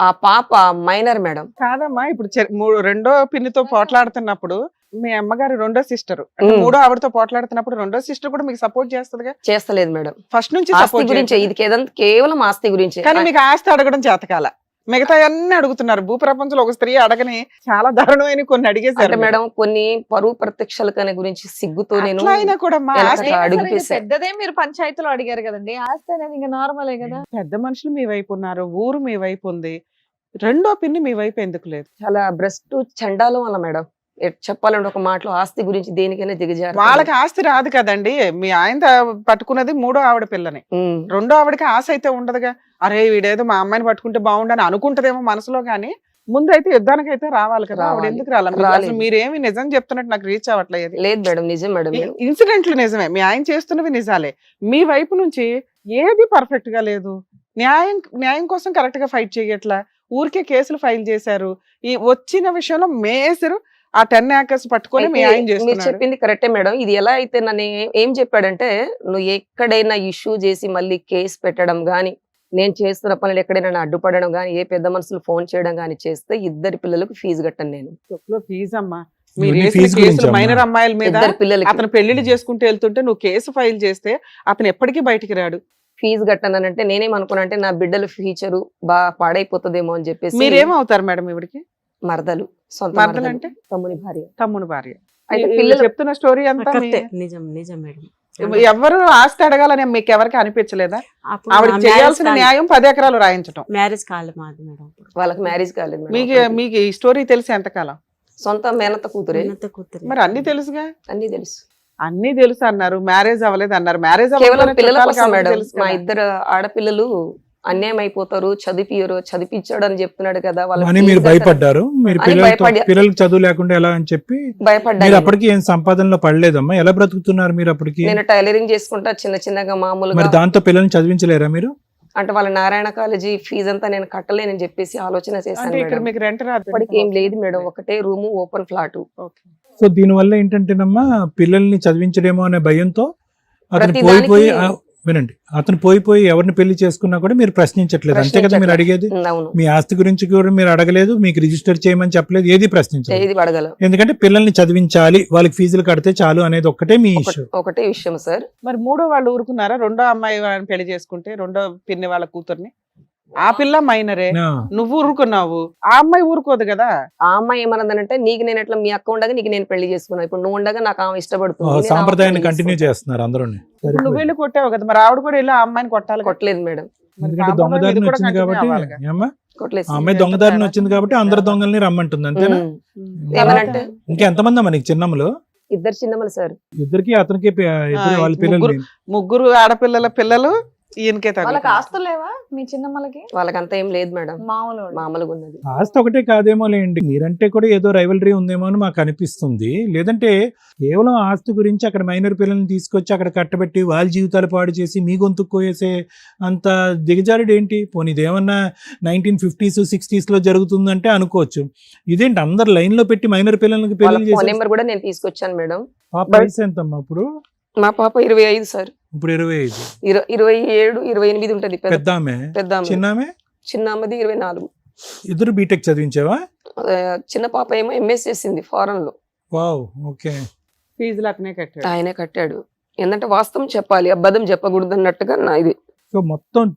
ఆ పాప మైనర్ మేడం. కాదమ్మా, ఇప్పుడు రెండో పిన్నితో పోట్లాడుతున్నప్పుడు మీ అమ్మగారు రెండో సిస్టర్, మూడో ఆవిడతో పోట్లాడుతున్నప్పుడు రెండో సిస్టర్ కూడా మీకు సపోర్ట్ చేస్తుందిగా? చేస్తలేదు మేడం, ఫస్ట్ నుంచి ఆస్తి గురించి. ఇది కేవలం ఆస్తి గురించి. కానీ మీకు ఆస్తి అడగడం చేతకాల, మిగతా అన్ని అడుగుతున్నారు. భూప్రపంచంలో ఒక స్త్రీ అడగని చాలా దారుణమైన కొన్ని అడిగేశారు మేడం. కొన్ని పరువు ప్రత్యక్షల గురించి సిగ్గుతో నేను పెద్దదే మీరు పంచాయతీలో అడిగారు కదండి, ఆస్తి అనేది ఇంకా నార్మలే కదా. పెద్ద మనుషులు మీ వైపు ఉన్నారు, ఊరు మీ వైపు ఉంది, రెండో పిన్ని మీ వైపు ఎందుకు లేదు? చాలా భ్రష్టు చండాలం వల్ల మేడం. చెప్పాలంటే ఒక మాటలో ఆస్తి గురించి దేనికైనా దిగజారు. వాళ్ళకి ఆస్తి రాదు కదండి. మీ ఆయన పట్టుకున్నది మూడో ఆవిడ పిల్లని, రెండో ఆవిడకి ఆశ అయితే ఉండదుగా. అరే వీడేదో మా అమ్మాయిని పట్టుకుంటే బాగుండని అనుకుంటదేమో మనసులో, గానీ ముందు అయితే యుద్ధానికి అయితే రావాలి కదా, ఆవిడ రావాలి. ఎందుకు రాలేదు? రాలేదు. మీరేమి నిజం చెప్తున్నట్టు నాకు రీచ్ అవ్వట్లేదు. లేదు మేడం, నిజం మేడం. ఇన్సిడెంట్లు నిజమే, మీ ఆయన చేస్తున్నవి నిజాలే, మీ వైపు నుంచి ఏది పర్ఫెక్ట్ గా లేదు. న్యాయం కోసం కరెక్ట్ గా ఫైట్ చేయట్లా, ఊరికే కేసులు ఫైల్ చేశారు. ఈ వచ్చిన విషయంలో మేసరు ఆ 10 acres పట్టుకొని మీ అయితే ఆయన మీరు చేస్తున్నాడు. చెప్పింది కరెక్టే మేడం. ఇది ఎలా అయితే నన్ను ఏం చెప్పాడంటే, నువ్వు ఎక్కడైనా ఇష్యూ చేసి మళ్ళీ కేసు పెట్టడం గానీ, నేను చేస్తున్న పనులు ఎక్కడైనా నన్ను అడ్డుపడడం గానీ, ఏ పెద్ద మనుషులు ఫోన్ చేయడం గానీ చేస్తే 2 పిల్లలకు ఫీజు కట్టను నేను. ఫీజు అమ్మా, మీరు ఇవన్నీ వేసిన ఫీజు గురించి కేసులు అమ్మా. మైనర్ అమ్మాయిల మీద 2 పిల్లలకి అతను పెళ్లిళ్ళు చేసుకుంటూ వెళ్తుంటే నువ్వు కేసు ఫైల్ చేస్తే అతను ఎప్పటికీ బయటికి రాడు. ఫీజు కట్టనంటే నేనేమనుకున్నా అంటే నా బిడ్డల ఫ్యూచర్ బాగా పాడైపోతుందేమో అని చెప్పేసి మీరేమవుతారు మేడం ఇవిడికి? మరదలు, సొంత మరదలు మరదలు, అంటే తమ్ముని భార్య. తమ్ముని భార్య. అయితే ఈ పిల్లలు చెప్తున్న స్టోరీ అంతా కరెక్టే. నిజం నిజం మేడం. ఎవరు ఆస్తి అడగాలని మీకు ఎవరికి అనిపించలేదా? అప్పుడు ఆవిడ నా చేయాల్సిన మ్యారేజ్ న్యాయం 10 ఎకరాలు రాయించటం. మ్యారేజ్ కాలేదు మాది మేడం. అప్పుడు వాళ్ళకి మ్యారేజ్ కాలేదు మేడం. మీకు మీకు ఈ స్టోరీ తెలిసి ఎంతకాలం? సొంత మేనత్త కూతురే. ఉన్నత కూతురు. మరి అన్ని తెలుసుగా. అన్ని తెలుసు. అన్ని తెలుసు అన్నారు, మ్యారేజ్ అవ్వలేదు అన్నారు. మ్యారేజ్ కేవలం పిల్లల కోసం మేడం. మా 2 ఆడపిల్లలు అన్యాయం అయిపోతారు, చదివించాడు అని చెప్తున్నాడు కదా వాళ్ళ అని మీరు భయపడ్డారు. మీరు అని భయపడ్డా. పిల్లలకు చదువు లేకుండా ఎలా అని చెప్పి భయపడ్డా. మీరు అప్పటికి ఏం సంపాదనలో పడలేదమ్మా, ఎలా బ్రతుకుతున్నారు మీరు అప్పటికి? నేను టైలరింగ్ చేసుకుంటా చిన్నగా మరి మామూలుగా. దాంతో పిల్లల్ని చదివించలేరా మీరు? అంటే వాళ్ళ నారాయణ కాలేజీ ఫీజు అంతా నేను కట్టలేనని చెప్పేసి ఆలోచన చేశాను అంటే ఇక్కడ మేడం. మీకు రెంట్ రాదు. ఇప్పటికి ఏం లేదు మేడం, ఒకటే room, open flat. Okay. So దీనివల్ల ఏంటంటేనమ్మా, పిల్లల్ని చదివించడేమో అనే భయంతో అతను ప్రతి పోయి దానికి- వినండి, అతను పోయి ఎవరిని పెళ్లి చేసుకున్నా కూడా మీరు ప్రశ్నించట్లేదు, అంతే కదా మీరు అడిగేది? అవును, మీ ఆస్తి గురించి కూడా మీరు అడగలేదు, మీకు రిజిస్టర్ చేయమని చెప్పలేదు, ఏది ప్రశ్నించలేదు. ఏది పడగలం. ఎందుకంటే పిల్లల్ని చదివించాలి, వాళ్ళకి ఫీజులు కడితే చాలు అనేది ఒక్కటే మీ ఇష్యూ. ఒకటే విషయం సార్. మరి మూడో వాళ్ళు ఊరుకున్నారా? రెండో అమ్మాయి వాళ్ళని పెళ్లి చేసుకుంటే, రెండో పిన్ని వాళ్ళ కూతుర్ని, ఆ పిల్ల మైనరే, నువ్వు ఊరుకున్నావు, ఆ అమ్మాయి ఊరుకోదు కదా. ఆ అమ్మాయి ఏమన్నదంటే, నీకు నేను ఎట్లా మీ అక్క ఉండగా నీకు నేను పెళ్లి చేసుకున్నా, ఇప్పుడు నువ్వు ఉండగా నాకు ఆమె ఇష్టపడుతుంది, నేను ఆమె సాంప్రదాయాన్ని పెళ్లి కంటిన్యూ చేసుకుంటా. చేస్తున్నారు అందరూ. ఇప్పుడు నువ్వు వెళ్ళి కొట్టావు కదా, మరి ఆవిడ కూడా వెళ్ళి ఆ అమ్మాయిని కొట్టాలి కదా. కొట్టలేదు మేడం, మరి ఎందుకంటే సాంప్రదాయం దొంగదారిని ఇది కూడా వచ్చింది continue కాబట్టి అవ్వాలిగా. ఏమ్మా, కొట్టలేదు ఆ సార్. అమ్మాయి దొంగదారిని వచ్చింది కాబట్టి అందరు దొంగల్ని రమ్మంటుంది, అంతేనా? ఏమనంటే ఇంకెంతమంది అమ్మా నీకు చిన్నమ్మలు? 2 చిన్నమ్మలు సార్. ఇద్దరికి అతనికి ఇద్దరు వాళ్ళ ముగ్గురు. పిల్లలు. ముగ్గురు ఆడపిల్లల పిల్లలు ఈయనకే వాళ్ళకి తగులుతారు. ఆస్తులు లేవా మీ చిన్నమ్మలకి? వాళ్ళకంతా ఏం లేదు మేడం, మామూలు వాళ్ళు. మామూలుగా ఉన్నది. ఆస్తి ఒకటే కాదేమో లేండి, మీరంటే కూడా ఏదో రైవలరీ ఉందేమో అని మాకు అనిపిస్తుంది. లేదంటే కేవలం ఆస్తి గురించి అక్కడ మైనర్ పిల్లల్ని తీసుకొచ్చి అక్కడ కట్టబెట్టి వాళ్ళ జీవితాలు పాడు చేసి మీ గొంతుకు కోయేసే అంత దిగజారుడు ఏంటి? పోనీ ఇదేమన్నా 1950s 60s లో జరుగుతుందంటే అనుకోవచ్చు. ఇదేంటి అందరు లైన్ లో పెట్టి మైనర్ పిల్లలకి వాళ్ళ పెళ్లి ఫోన్ చేసి? నెంబర్ కూడా నేను తీసుకొచ్చాను మేడం. పాప వయసు ఎంతమ్మా ఇప్పుడు? మా పాప 25 సార్. ఇప్పుడు 25. 27, 28 ఉంటది. పెద్ద ఆమె, పెద్ద ఆమె. చిన్న ఆమె? చిన్న ఆమెది 24. ఇద్దరు బీటెక్ చదివించావా? చిన్న పాప ఏమో ఎంఎస్ చేసింది ఫారెన్ లో. Wow, okay. ఫీజులు అతనే కట్టాడు. ఆయనే కట్టాడు. ఏంటంటే వాస్తవం చెప్పాలి, అబద్ధం చెప్పకూడదు అన్నట్టుగా నా ఇది సో మొత్తం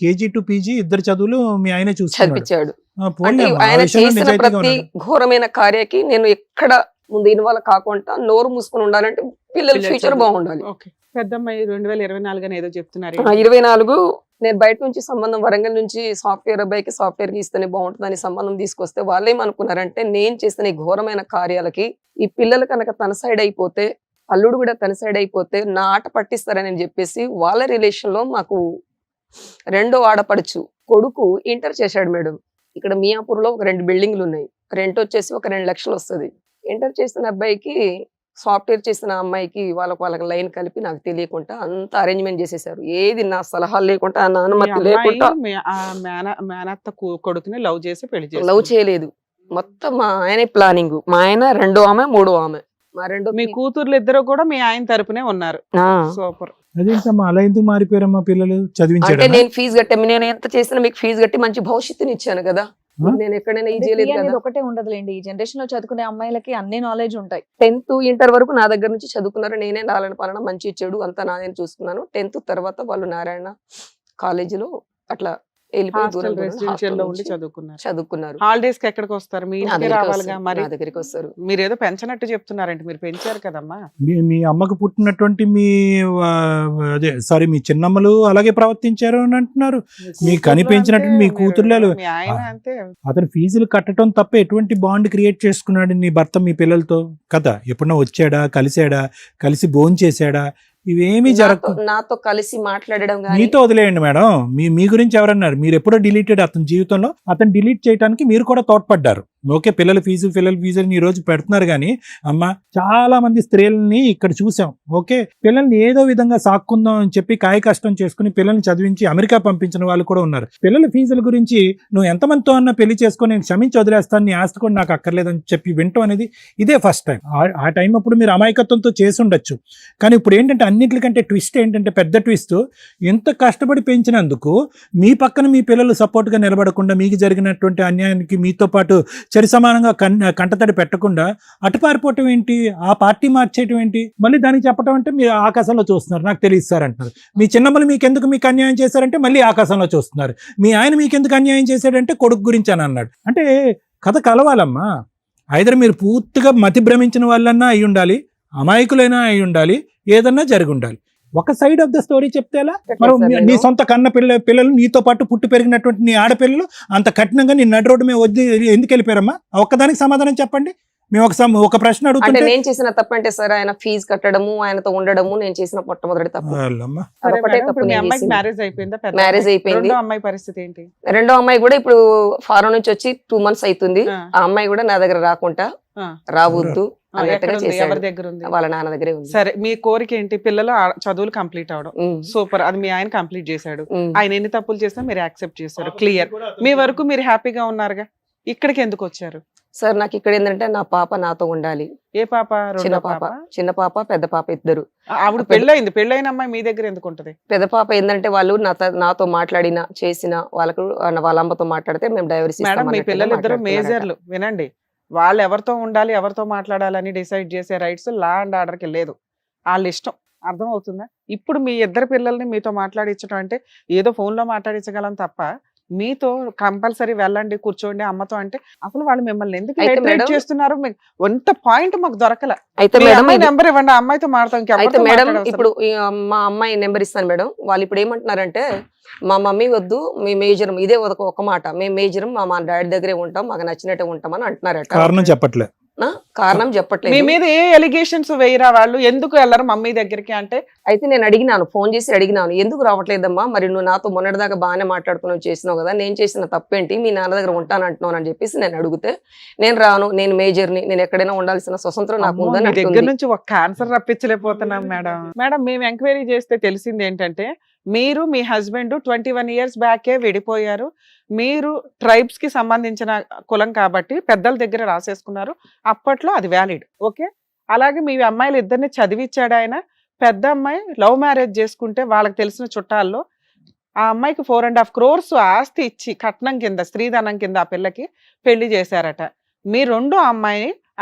కేజీ టు పీజీ ఇద్దరు చదువులు మీ ఆయనే చూసుకున్నాడు. చదివించాడు. ఆ, పోనీ అంటే అమ్మా, ఆ ఆయన విషయంలో చేసిన నిజాయితీగా ప్రతి ఉన్నాడు. ఘోరమైన కార్యకి నేను ఎక్కడ ముందు ఇన్వాల్వ్ కాకుండా నోరు మూసుకొని ఉండాలంటే పిల్లల పిల్లల ఫ్యూచర్ చదువు. బాగుండాలి. ఓకే. పెద్దమ్మాయి 2024 అని ఏదో చెప్తున్నారు. 24 నేను బయట నుంచి సంబంధం, వరంగల్ నుంచి సాఫ్ట్వేర్ అబ్బాయికి సాఫ్ట్వేర్ కి ఇస్తేనే బాగుంటుందని సంబంధం తీసుకొస్తే వాళ్ళు ఏమనుకున్నారంటే, నేను చేసిన ఈ ఘోరమైన కార్యాలకి ఈ పిల్లలు కనుక తన సైడ్ అయిపోతే, అల్లుడు కూడా తన సైడ్ అయిపోతే నా ఆట పట్టిస్తారని చెప్పేసి వాళ్ళ రిలేషన్ లో మాకు రెండో ఆడపడుచు కొడుకు ఇంటర్ చేశాడు మేడం. ఇక్కడ మియాపూర్ లో ఒక 2 బిల్డింగ్లు ఉన్నాయి, రెంట్ వచ్చేసి ఒక 2 లక్షలు వస్తుంది. ఇంటర్ చేసిన అబ్బాయికి సాఫ్ట్వేర్ చేసిన అమ్మాయికి వాళ్ళకి లైన్ కలిపి నాకు తెలియకుండా అంత అరేంజ్మెంట్ చేసేసారు. ఏది నా సలహాలు లేకుండా, నా అనుమతి లేకుండా. మేనత్త కొడుకుని లవ్ చేసి పెళ్లి చేసి లవ్ చేయలేదు, మొత్తం మా ఆయన ప్లానింగ్. మా ఆయన 2వ ఆమె 3వ ఆమె. మా రెండో మీ కూతుర్లు ఇద్దరు కూడా మీ ఆయన తరపునే ఉన్నారు. సూపర్. అదేంటమ్మా అలా ఎందుకు మారిపోయారమ్మా పిల్లలు? అంటే చదివించాడు నేను ఫీజు కట్టాను, నేను ఎంత చేసినా మీకు ఫీజు కట్టి మంచి భవిష్యత్తుని ఇచ్చాను కదా. నేను ఎక్కడైనా ఇది చేయలేదు Degree అనేది కదా. ఒకటే ఉండదులేండి, ఈ జనరేషన్ లో చదువుకునే అమ్మాయిలకి అన్ని నాలెడ్జ్ ఉంటాయి. 10th ఇంటర్ వరకు నా దగ్గర నుంచి చదువుకున్నారు. నేనే నారాయణ పాలన మంచి చెడు అంతా నానే చూసుకున్నాను. 10th తర్వాత వాళ్ళు నారాయణ కాలేజీలో అట్లా వెళ్ళిపోయి హాస్టల్ రెసిడెన్షియల్ లో ఉండి చదువుకున్నారు. హాలిడేస్ కి ఎక్కడికి వస్తారు? మీ నా ఇంటికి దగ్గరికి రావాలిగా. వస్తారు, మరి నా దగ్గరికి వస్తారు. మీరేదో పెంచనట్టు చెప్తున్నారంటే, మీరు పెంచారు కదమ్మా. మీ అమ్మకు పుట్టినటువంటి మీ చిన్నమ్మలు అలాగే ప్రవర్తించారు అని అంటున్నారు. మీ కనిపించినట్టు మీ కూతుర్లు మీ ఆయన అంతే. అతను ఫీజులు కట్టడం తప్ప ఎటువంటి బాండ్ క్రియేట్ చేసుకున్నాడు నీ భర్త మీ పిల్లలతో కదా? ఎప్పుడన్నా వచ్చాడా, కలిసి భోంచేసాడా? ఇవేమీ జరగ నాతో కలిసి మాట్లాడడం కానీ మీతో వదిలేయండి మేడం. మీ గురించి ఎవరన్నారు? మీరు ఎప్పుడో డిలీటెడ్ అతని జీవితంలో. అతను డిలీట్ చేయడానికి మీరు కూడా తోడ్పడ్డారు. ఓకే, పిల్లల ఫీజు అని ఈ రోజు పెడుతున్నారు కానీ అమ్మ, చాలా మంది స్త్రీలని ఇక్కడ చూసాం. ఓకే, పిల్లల్ని ఏదో విధంగా సాక్కుందాం అని చెప్పి కాయ కష్టం చేసుకుని పిల్లల్ని చదివించి అమెరికా పంపించిన వాళ్ళు కూడా ఉన్నారు. పిల్లల ఫీజుల గురించి నువ్వు ఎంతమందితో అన్నా పెళ్లి చేసుకొని నేను క్షమించి వదిలేస్తాను, నీ ఆస్తి కూడా నాకు అక్కర్లేదని చెప్పి వింటాం అనేది ఇదే ఫస్ట్ టైం. ఆ టైం అప్పుడు మీరు అమాయకత్వంతో చేసి ఉండొచ్చు. కానీ ఇప్పుడు ఏంటంటే అన్నిటికంటే ట్విస్ట్ ఏంటంటే, పెద్ద ట్విస్ట్, ఎంత కష్టపడి పెంచినందుకు మీ పక్కన మీ పిల్లలు సపోర్ట్గా నిలబడకుండా, మీకు జరిగినటువంటి అన్యాయానికి మీతో పాటు చరి సమానంగా కంటతడి పెట్టకుండా అటు పారిపోవటం ఏంటి, ఆ పార్టీ మార్చేయటం ఏంటి, మళ్ళీ దానికి చెప్పడం అంటే మీరు ఆకాశంలో చూస్తున్నారు, నాకు తెలియదు సార్ అంటున్నారు. మీ చిన్నమ్మలు మీకు అన్యాయం చేశారంటే మళ్ళీ ఆకాశంలో చూస్తున్నారు. మీ ఆయన మీకెందుకు అన్యాయం చేశాడంటే కొడుకు గురించి అని అన్నాడు. అంటే కథ కలవాలమ్మా. ఐదర్ మీరు పూర్తిగా మతి భ్రమించిన వాళ్ళన్నా అయి ఉండాలి, అమాయకులైనా అయి ఉండాలి, ఏదన్నా జరిగి ఉండాలి. ఒక సైడ్ ఆఫ్ ద స్టోరీ చెప్తే ఎలా? మనం నీ సొంత కన్న పిల్లలు నీతో పాటు పుట్టి పెరిగినటువంటి నీ ఆడపిల్లలు అంత కఠినంగా నీ నడి రోడ్డు మీద వద్దు ఎందుకు వెళ్ళిపోయారమ్మా? ఒక్కదానికి సమాధానం చెప్పండి. మేము ఒక ప్రశ్న అడుగుతుంటే నేను చేసిన తప్పంటే సార్ ఆయన ఫీజు కట్టడము, ఆయనతో ఉండడము నేను చేసిన మొట్టమొదటి తప్పు. అదొకటే తప్పు. మ్యారేజ్ అయిపోయిందా? మ్యారేజ్ అయిపోయింది. రెండో అమ్మాయి పరిస్థితి ఏంటి? రెండో అమ్మాయి కూడా ఇప్పుడు ఫారెన్ నుంచి వచ్చి 2 months అవుతుంది. ఆ అమ్మాయి కూడా నా దగ్గర రాకుండా రావద్దు అన్నట్టుగా చేశాడు. ఎవరి దగ్గర ఉంది? వాళ్ళ నాన్న దగ్గరే ఉంది. సరే, మీ కోరిక ఏంటి? పిల్లలు చదువులు కంప్లీట్ అవడం. సూపర్, అది మీ ఆయన కంప్లీట్ చేశాడు. ఆయన ఎన్ని తప్పులు చేసినా మీరు యాక్సెప్ట్ చేశారు, క్లియర్. మీ వరకు మీరు హ్యాపీగా ఉన్నారుగా. ఇక్కడికి ఎందుకు వచ్చారు సార్? నాకు ఇక్కడ ఏంటంటే నా పాప నాతో ఉండాలి. ఏ పాప? చిన్న పాప పెద్ద పాప ఇద్దరు. ఆవిడ పెళ్ళయింది. పెళ్ళైన అమ్మాయి మీ దగ్గర ఎందుకు ఉంటది? పెద్ద పాప ఏంటంటే వాళ్ళు నాతో మాట్లాడినా చేసిన వాళ్ళకు వాళ్ళ అమ్మతో మాట్లాడితే మేము డైవర్స్ మేడం, మీ పిల్లలు ఇద్దరు మేజర్లు. వినండి, వాళ్ళు ఎవరితో ఉండాలి, ఎవరితో మాట్లాడాలని డిసైడ్ చేసే రైట్స్ లా అండ్ ఆర్డర్కి లేదు. వాళ్ళ ఇష్టం. అర్థం అవుతుందా? ఇప్పుడు మీ ఇద్దరు పిల్లల్ని మీతో మాట్లాడించడం అంటే ఏదో ఫోన్లో మాట్లాడించగలం తప్ప మీతో కంపల్సరీ వెళ్ళండి కూర్చోండి అమ్మతో అంటే అసలు వాళ్ళు మిమ్మల్ని ఎందుకు చేస్తున్నారు? వంట పాయింట్ మాకు దొరకల. నెంబర్ ఇవ్వండి, అమ్మాయితో మాట్లాడతాం. మేడం ఇప్పుడు మా అమ్మాయి నెంబర్ ఇస్తాను మేడం. వాళ్ళు ఇప్పుడు ఏమంటున్నారంటే, మా మమ్మీ వద్దు, మీ మేజర్ ఇదే ఒక మాట, మేము మేజర్ మా డాడీ దగ్గరే ఉంటాం, మాకు నచ్చినట్టు ఉంటాం అని అంటున్నారట. కారణం చెప్పట్లే. కారణం చెప్పట్లేదు. మీ మీద ఏ ఎలిగేషన్స్ వేయరా వాళ్ళు? ఎందుకు వెళ్ళరు మమ్మీ దగ్గరికి అంటే? అయితే నేను అడిగినాను, ఫోన్ చేసి అడిగినాను, ఎందుకు రావట్లేదమ్మా, మరి నువ్వు నాతో మొన్నటిదాకా బాగానే మాట్లాడుతున్నావు, చేసినావు కదా, నేను చేసిన తప్పేంటి, మీ నాన్న దగ్గర ఉంటాను అంటున్నావు అని చెప్పేసి నేను అడిగితే, నేను రాను, నేను మేజర్ని, నేను ఎక్కడైనా ఉండాల్సిన స్వతంత్రం నాకు ఉందని దగ్గర నుంచి ఒక ఆన్సర్ రప్పించలేకపోతున్నాం మేడం. మేడం, మేము ఎంక్వైరీ చేస్తే తెలిసింది ఏంటంటే, మీరు మీ హస్బెండ్ 21 years బ్యాకే విడిపోయారు. మీరు ట్రైబ్స్ కి సంబంధించిన కులం కాబట్టి పెద్దల దగ్గర రాసేసుకున్నారు. అప్పట్లో అది వ్యాలిడ్. ఓకే, అలాగే మీ అమ్మాయిలు ఇద్దరిని చదివిచ్చాడు ఆయన. పెద్ద అమ్మాయి లవ్ మ్యారేజ్ చేసుకుంటే వాళ్ళకి తెలిసిన చుట్టాల్లో ఆ అమ్మాయికి 4.5 crores ఆస్తి ఇచ్చి కట్నం కింద, స్త్రీధనం కింద ఆ పిల్లకి పెళ్లి చేశారట. మీ రెండో అమ్మాయి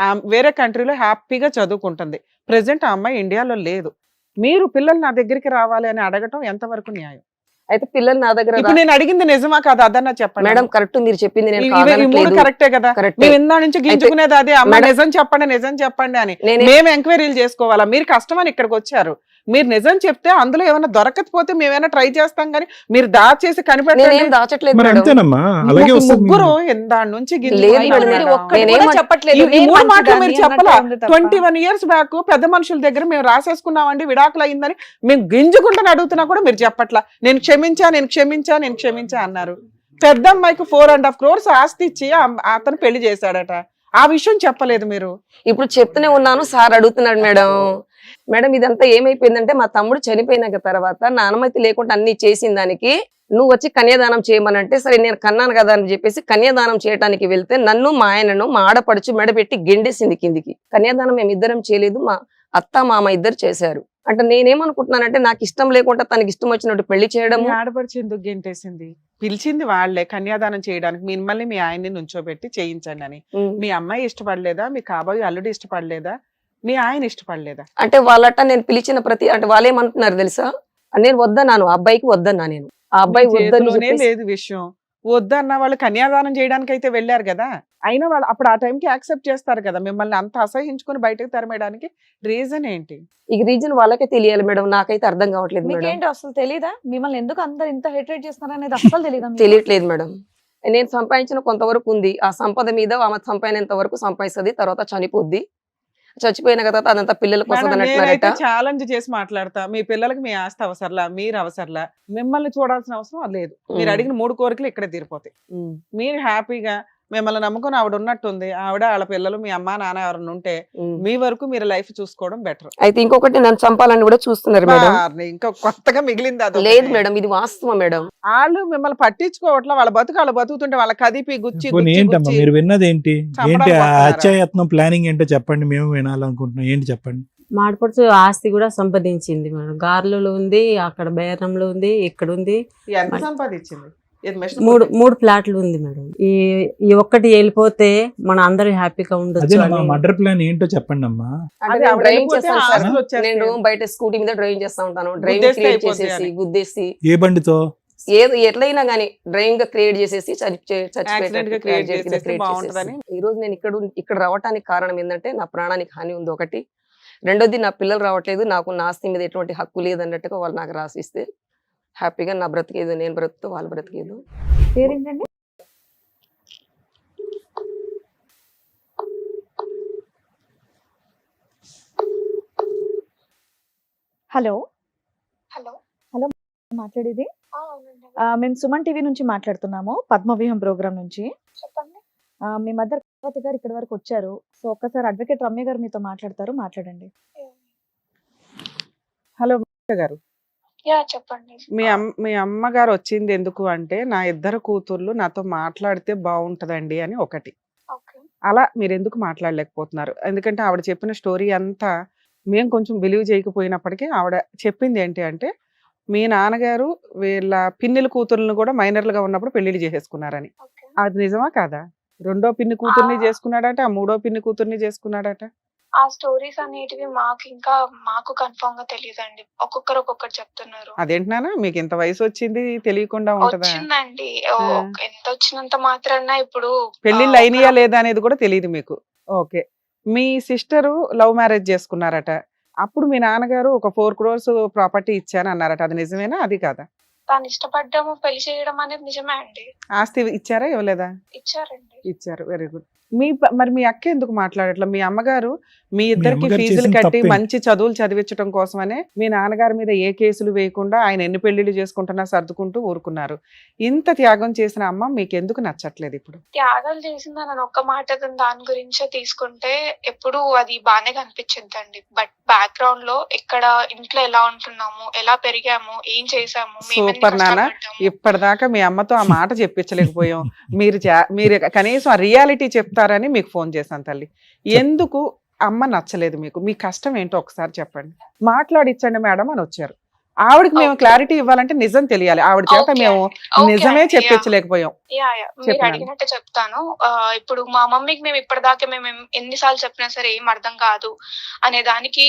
వేరే కంట్రీలో హ్యాపీగా చదువుకుంటుంది. ప్రెసెంట్ ఆ అమ్మాయి ఇండియాలో లేదు. మీరు పిల్లలు నా దగ్గరికి రావాలి అని అడగటం ఎంతవరకు న్యాయం? అయితే పిల్లలు నా దగ్గర నేను అడిగింది నిజమా కాదా అదన్నా చెప్పండి మేడం. కరెక్ట్, మీరు చెప్పింది కరెక్టే కదా. మేము ఇందా నుంచి గింజుకునేది అదే, అమ్మ నిజం చెప్పండి అని మేము ఎంక్వైరీలు చేసుకోవాలా? మీరు కష్టమని ఇక్కడికి వచ్చారు, మీరు నిజం చెప్తే అందులో ఏమైనా దొరకకపోతే మేమైనా ట్రై చేస్తాం, కానీ మీరు దాచేసి కనిపెట్టండి. ముగ్గురు దాని నుంచి చెప్పట్లేదు. 21 years బ్యాక్ పెద్ద మనుషుల దగ్గర మేము రాసేసుకున్నామండి, విడాకులు అయిందని మేము గింజుకుంటాను అడుగుతున్నా కూడా మీరు చెప్పట్లా. నేను క్షమించా అన్నారు. పెద్ద అమ్మాయికి 4.5 crores ఆస్తి ఇచ్చి అతను పెళ్లి చేశాడట. ఆ విషయం చెప్పలేదు మీరు. ఇప్పుడు చెప్తూనే ఉన్నాను, సార్ అడుగుతున్నాడు మేడం ఇదంతా ఏమైపోయిందంటే, మా తమ్ముడు చనిపోయినాక తర్వాత నా అనుమతి లేకుండా అన్ని చేసిన దానికి నువ్వు వచ్చి కన్యాదానం చేయమనంటే, సరే నేను కన్నాను కదా అని చెప్పేసి కన్యాదానం చేయడానికి వెళ్తే నన్ను మా ఆయనను మా ఆడపడుచు మెడబెట్టి గెండేసింది కిందికి. కన్యాదానం మేము ఇద్దరం చేయలేదు, మా అత్త మామ ఇద్దరు చేశారు. అంటే నేనేమనుకుంటున్నానంటే, నాకు ఇష్టం లేకుండా తనకి ఇష్టం వచ్చినట్టు పెళ్లి చేయడం. ఆడపడుచు ఎందుకు గెంటేసింది? పిలిచింది వాళ్లే కన్యాదానం చేయడానికి, మిమ్మల్ని మీ ఆయన్ని నుంచోబెట్టి చేయించండి అని. మీ అమ్మాయి ఇష్టపడలేదా? మీ కాబోయే అల్లుడు ఇష్టపడలేదా? మీ ఆయన ఇష్టపడలేదా? అంటే వాళ్ళట నేను పిలిచిన ప్రతి అంటే వాళ్ళు ఏమంటున్నారు తెలుసా, నేను వద్దన్నాను, అబ్బాయికి వద్దన్నా, నేను ఆ అబ్బాయి వద్దనే లేదు విషయం. వద్దన్న వాళ్ళు కన్యాదానం చేయడానికి అయితే వెళ్ళారు కదా, అయినా వాళ్ళు అప్పుడు ఆ టైంకి యాక్సెప్ట్ చేస్తారు కదా. మిమ్మల్ని అంత అసహించుకుని బయటకు తరమేయడానికి రీజన్ ఏంటి? ఈ రీజన్ వాళ్ళకే తెలియాలి మేడం, నాకైతే అర్థం కావట్లేదు మేడం. అసలు తెలీదా మిమ్మల్ని ఎందుకు అందరు ఇంత హేట్రేట్ చేస్తున్నారు అనేది? అసలు తెలియట్లేదు మేడం. నేను సంపాదించిన కొంతవరకు ఉంది, ఆ సంపద మీద ఆమె సంపాదినంత వరకు సంపాదిస్తుంది, తర్వాత చనిపోద్ది. చచ్చిపోయిన కదా అదంతా పిల్లల కోసం మేడం, నేనైతే అంటున్నారట. ఛాలెంజ్ చేసి మాట్లాడతా. మీ పిల్లలకి మీ ఆస్తి అవసరంలా, మీరు అవసరంలా, మిమ్మల్ని చూడాల్సిన అవసరం లేదు. మీరు అడిగిన 3 కోరికలు ఇక్కడే తీరిపోతాయి. మీరు హ్యాపీగా మిమ్మల్ని నమ్ముకుని ఆవిడ ఉన్నట్టుంది. ఆవిడ వాళ్ళ పిల్లలు, మీ అమ్మ నాన్న ఎవరైనా ఉంటే మీ వరకు మీరు లైఫ్ చూసుకోవడం బెటర్. అయితే ఇంకొకటి నన్ను చంపాలని కూడా చూస్తున్నారు మేడం. ఇంకా కొత్తగా మిగిలింది అది. లేదు మేడం, ఇది వాస్తవం మేడం. వాళ్ళు మిమ్మల్ని పట్టించుకోవట్లా. వాళ్ళ బతుకుతుంటే వాళ్ళ కదిపి గుచ్చి పోనీ ఏంటమ్మా గుచ్చి మీరు విన్నది ఏంటి? చంపడానికి ఏంటి ఆ వస్తున్నారా? హత్యాయత్నం ప్లానింగ్ ఏంటో చెప్పండి, మేము వినాలనుకుంటున్నాం. ఏంటి చెప్పండి. మాడపడుచు ఆస్తి కూడా సంపాదించింది మేడం. గార్లలో ఉంది, అక్కడ బేరంలో ఉంది, ఇక్కడ ఉంది. ఎంత సంపాదించింది? ఏది మెషిన్ మూడు ప్లాట్లు ఉంది మేడం. ఈ ఒక్కటి వెళ్ళిపోతే మన అందరూ హ్యాపీగా ఉండొచ్చు అదేనమ్మా, అని. మర్డర్ ప్లాన్ ఏంటో చెప్పండి అమ్మా. అంటే అంటే ఆవిడ డ్రైవింగ్ వెళ్ళిపోతే చేస్తాను సార్. ఆస్తులు వచ్చేస్తాయి. నేను బయట స్కూటీ మీద డ్రైవింగ్ చేస్తా ఉంటాను. డ్రైవింగ్ గుద్దేస్తే క్రియేట్ అయిపోద్ది చేసేసి అని. గుద్దేసి ఏ బండితో? ఏది ఎట్లయినా గానీ డ్రైవింగ్ గా క్రియేట్ చేసేసి Accident గా create చేసేస్తే బాగుంటదని. ఈ రోజు నేను ఇక్కడ రావడానికి కారణం ఏంటంటే నా ప్రాణానికి హాని ఉంది ఒకటి. రెండోది నా పిల్లలు రావట్లేదు, నాకు నా ఆస్తి మీద ఎటువంటి హక్కు లేదు అన్నట్టుగా వాళ్ళు నాకు రాసిస్తే హ్యాపీగా నా బ్రతికేదు, నేను బ్రతుకుతూ వాళ్ళు బ్రతికేదు. పేరేంటండి? Hello, hello. మాట్లాడేది అవునండి. మేము సుమన్ టీవీ నుంచి మాట్లాడుతున్నాము, పద్మవ్యూహం ప్రోగ్రామ్ నుంచి. చెప్పండి. మీ మదర్ కృపతి గారు ఇక్కడ వరకు వచ్చారు. సో ఒక్కసారి అడ్వకేట్ రమ్య గారు మీతో మాట్లాడతారు, మాట్లాడండి. హలో గారు, చెప్పండి. మీ అమ్మగారు వచ్చింది ఎందుకు అంటే, నా 2 కూతుర్లు నాతో మాట్లాడితే బాగుంటదండి అని ఒకటి. ఓకే. అలా మీరు ఎందుకు మాట్లాడలేకపోతున్నారు? ఎందుకంటే ఆవిడ చెప్పిన స్టోరీ అంతా మేము కొంచెం బిలీవ్ చేయకపోయినప్పటికీ ఆవిడ చెప్పింది ఏంటి అంటే, మీ నాన్నగారు వీళ్ళ పిన్నిల కూతుర్లను కూడా మైనర్లుగా ఉన్నప్పుడు పెళ్లిళ్ళు చేసేసుకున్నారని. ఓకే. అది నిజమా కాదా? 2వ పిన్ని కూతుర్ని చేసుకున్నాడట, 3వ పిన్ని కూతుర్ని చేసుకున్నాడట. ఆ స్టోరీస్ అనేటివి మాకు కన్ఫర్మ్ గా తెలియదండి. ఒక్కొక్కరు ఒక్కొక్కటి చెప్తున్నారు. అదేంటనా మీకు ఇంత వయసు వచ్చింది తెలియకుండా ఉంటదా? వచ్చిందండి. ఎంత వచ్చినంత మాత్రాన ఇప్పుడు పెళ్లిళ్ళు అయినాయా లేదా అనేది కూడా తెలియదు మీకు. ఓకే. మీ సిస్టరు లవ్ మ్యారేజ్ చేసుకున్నారట. అప్పుడు మీ నాన్నగారు ఒక 4 crores ప్రాపర్టీ ఇచ్చాను అన్నారట. అది నిజమేనా? అది కాదా? తాను ఇష్టపడ్డము పెళ్లి చేయడం అనేది నిజమే అండి. ఆస్తి ఇచ్చారా ఇవ్వలేదా? ఇచ్చారండి. ఇచ్చారు. Very good. మరి మీ అక్క ఎందుకు మాట్లాడట్లా? మీ అమ్మగారు మీ ఇద్దరికి అమ్మగారు ఫీజులు చేసిన కట్టి తప్పేంటి? మంచి చదువులు చదివించడం కోసమనే మీ నాన్నగారి మీద ఏ కేసులు వేయకుండా ఆయన ఎన్ని పెళ్లిళ్ళు చేసుకుంటున్నా సర్దుకుంటూ ఊరుకున్నారు. ఇంత త్యాగం చేసిన అమ్మ మీకు ఎందుకు నచ్చట్లేదు ఇప్పుడు? త్యాగాలు చేసిందని ఒక్క మాట దాని గురించే తీసుకుంటే ఎప్పుడు అది బానే కనిపించిందండి. బట్ బ్యాక్గ్రౌండ్ లో ఇక్కడ ఇంట్లో ఎలా ఉంటున్నాము, ఎలా పెరిగాము, ఏం చేసాము, సూపర్ నాన్న. ఇప్పటిదాకా మీ అమ్మతో ఆ మాట చెప్పించలేకపోయాం. మీరు కనీసం ఆ రియాలిటీ చెప్తారని మీకు ఫోన్ చేశాను తల్లి. ఎందుకు అమ్మ నచ్చలేదు మీకు? మీ కష్టం ఏంటో ఒకసారి చెప్పండి. మాట్లాడిచ్చండి మేడం అని వచ్చారు. ఆవిడకి మేము క్లారిటీ ఇవ్వాలంటే నిజం తెలియాలి. ఆవిడ చేత మేము నిజమే చెప్పించలేకపోయాం. మీరు అడిగినట్టే చెప్తాను. ఇప్పుడు మా మమ్మీకి మేము ఇప్పటిదాకా మేము ఎన్నిసార్లు చెప్పినా సరే ఏం అర్థం కాదు అనే దానికి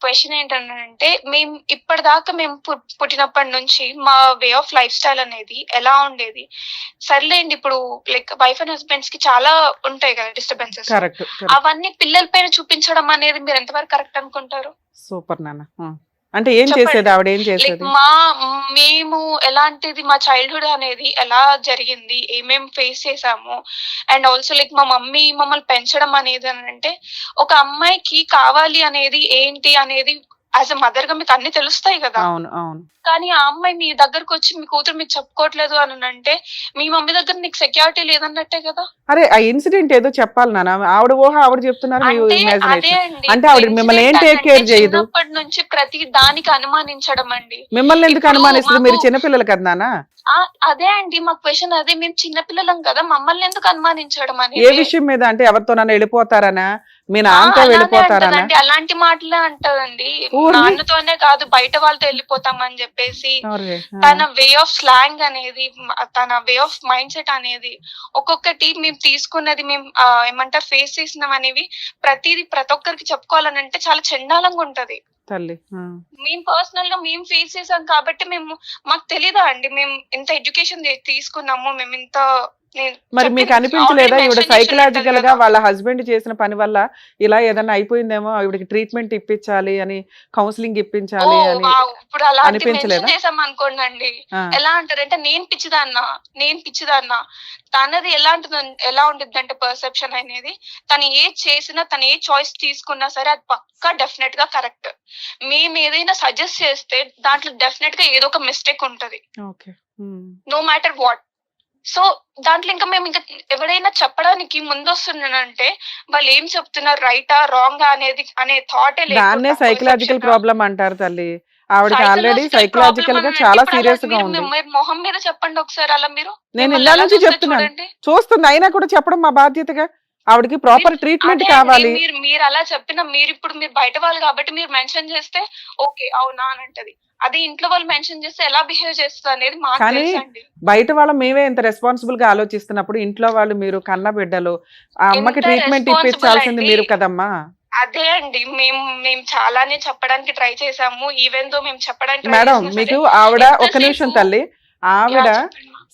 క్వశ్చన్ ఏంటంటే, మేము ఇప్పటిదాకా మేము పుట్టినప్పటి నుంచి మా వే ఆఫ్ లైఫ్ స్టైల్ అనేది ఎలా ఉండేది. సర్లేండి, ఇప్పుడు లైక్ వైఫ్ అండ్ హస్బెండ్స్ కి చాలా ఉంటాయి కదా డిస్టర్బెన్సెస్. కరెక్ట్. అవన్నీ పిల్లల పైన చూపించడం అనేది మీరు ఎంతవరకు కరెక్ట్ అనుకుంటారు? సూపర్ నాన్న. అంటే ఏం చేసేది ఆవిడ? ఏం లైక్ చేసేది? మేము ఎలాంటిది, మా చైల్డ్హుడ్ అనేది ఎలా జరిగింది, ఏమేం ఫేస్ చేసాము, అండ్ ఆల్సో లైక్ మా మమ్మీ మమ్మల్ని పెంచడం అనేది అని అంటే, ఒక అమ్మాయికి కావాలి అనేది ఏంటి అనేది యాజ్ ఎ మదర్ గా మీకు అన్ని తెలుస్తాయి కదా. అవును అవును. కానీ ఆ అమ్మాయి మీ దగ్గరకు వచ్చి మీ కూతురు మీకు చెప్పుకోవట్లేదు అని అంటే, మీ మమ్మీ దగ్గర నీకు సెక్యూరిటీ లేదన్నట్టే కదా. అరే ఆ ఇన్సిడెంట్ ఏదో చెప్పాలి నాన్న. ఆవిడ ఊహ ఆవిడ చెప్తున్నారు. అంటే అదే ఇమాజినేషన్. అండి, అంటే ఆవిడ మిమ్మల్ని ఏం టేక్ కేర్ చేయదు. చిన్నప్పటి నుంచి ప్రతి దానికి అనుమానించడం అండి. మిమ్మల్ని ఎందుకు ఇప్పుడు అనుమానిస్తుంది? మీరు మాకు- చిన్నపిల్లలు కదా నాన్న. అదే అండి మా క్వశ్చన్ అదే. మేము చిన్నపిల్లలం కదా, మమ్మల్ని ఎందుకు అనుమానించడం ఏ అనేది. విషయం మీద? అంటే ఎవరితోనన్నా వెళ్ళిపోతారనా? మీ నాన్నతో అలానే వెళ్ళిపోతారనా? అంటదండి, అలాంటి మాటలే అంటదండి. ఊరిని? నాన్నతోనే కాదు బయట వాళ్ళతో వెళ్ళిపోతామని చెప్పేసి. అరే, తన వే ఆఫ్ స్లాంగ్ అనేది, తన వే ఆఫ్ మైండ్ సెట్ అనేది, ఒక్కొక్కటి మేము తీసుకున్నది, మేము ఏమంటారు ఫేస్ చేసినాం అనేవి ప్రతి ఒక్కరికి చెప్పుకోవాలని అంటే చాలా చండాలంగా ఉంటది. తల్లి. మేము పర్సనల్ గా మేము ఫేస్ చేసాం కాబట్టి మాకు తెలీదా అండి, మేము ఎంత ఎడ్యుకేషన్ తీసుకున్నాము, మేము ఇంత మరి మీకు అనిపించలేదా ఈవిడ సైకలాజికల్ గా వాళ్ళ హస్బెండ్ చేసిన పని వల్ల ఇలా ఏదైనా అయిపోయిందేమో, ఈవిడకి ట్రీట్మెంట్ ఇప్పించాలి అని, కౌన్సిలింగ్ ఇప్పించాలి అని ఇప్పుడు అలా అనిపించలేదా? చేసాం అనుకోండి అండి, ఎలా అంటారంటే నేను పిచ్చిదాన్నా. తనది ఎలా ఉంటుంది అంటే పర్సెప్షన్ అనేది, తను ఏ చేసినా, తను ఏ చాయిస్ తీసుకున్నా సరే అది పక్కా డెఫినెట్ గా కరెక్ట్. మేము ఏదైనా సజెస్ట్ చేస్తే దాంట్లో డెఫినెట్ గా ఏదో ఒక మిస్టేక్ ఉంటది, నో మ్యాటర్ వాట్. సో దాంట్లో ఇంకా మేము ఇంకా ఎవరైనా చెప్పడానికి ముందు వస్తున్నానంటే వాళ్ళు ఏం చెప్తున్నారు, రైటా రాంగా అనే థాట్ దాన్నే సైకలాజికల్ ప్రాబ్లం అంటారు తల్లి. ఆవిడకి ఆల్రెడీ సైకలాజికల్ గా చాలా సీరియస్ గా ఉంది. మొహం మీద చెప్పండి ఒకసారి అలా మీరు. నేను ఇలా నుంచి చెప్తున్నాను, చూస్తుంది అయినా కూడా చెప్పడం మా బాధ్యతగా. ఆవిడకి ప్రాపర్ ట్రీట్మెంట్ కావాలి. మీరు అలా చెప్పిన మీరు బయట వాళ్ళు కాబట్టి మీరు మెన్షన్ చేస్తే ఓకే అవునా అని అంటది. అదే ఇంట్లో వాళ్ళు మెన్షన్ చేస్తే ఎలా బిహేవ్ చేస్తుంది అనేది మాకు తెలుసండి. బయట వాళ్ళ మేమే ఎంత రెస్పాన్సిబుల్ గా ఆలోచిస్తున్నప్పుడు ఇంట్లో వాళ్ళు మీరు కన్న బిడ్డలు, ఆ అమ్మకి ట్రీట్మెంట్ ఇప్పించాల్సింది మీరు కదమ్మా. అదే అండి మేము చాలానే చెప్పడానికి ట్రై చేసాము. ఈవెన్ దో మేము చెప్పడానికి మేడం మీకు ఆవిడ ఒక నిమిషం తల్లి, ఆవిడ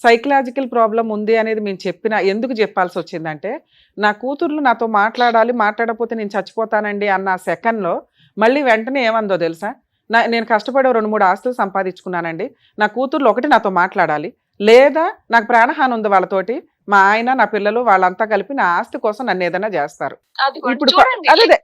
సైకలాజికల్ ప్రాబ్లం ఉంది అనేది మేము చెప్పిన ఎందుకు చెప్పాల్సి వచ్చిందంటే, నా కూతుర్లు నాతో మాట్లాడాలి, మాట్లాడకపోతే నేను చచ్చిపోతానండి అన్న సెకండ్ లో మళ్ళీ వెంటనే ఏమందో తెలుసా, నేను కష్టపడే 2-3 ఆస్తులు సంపాదించుకున్నానండి, నా కూతుర్లు ఒకటి నాతో మాట్లాడాలి, లేదా నాకు ప్రాణహాని ఉంది వాళ్ళతోటి, మా ఆయన నా పిల్లలు వాళ్ళంతా కలిపి నా ఆస్తి కోసం నన్ను ఏదైనా చేస్తారు. ఇప్పుడు అదే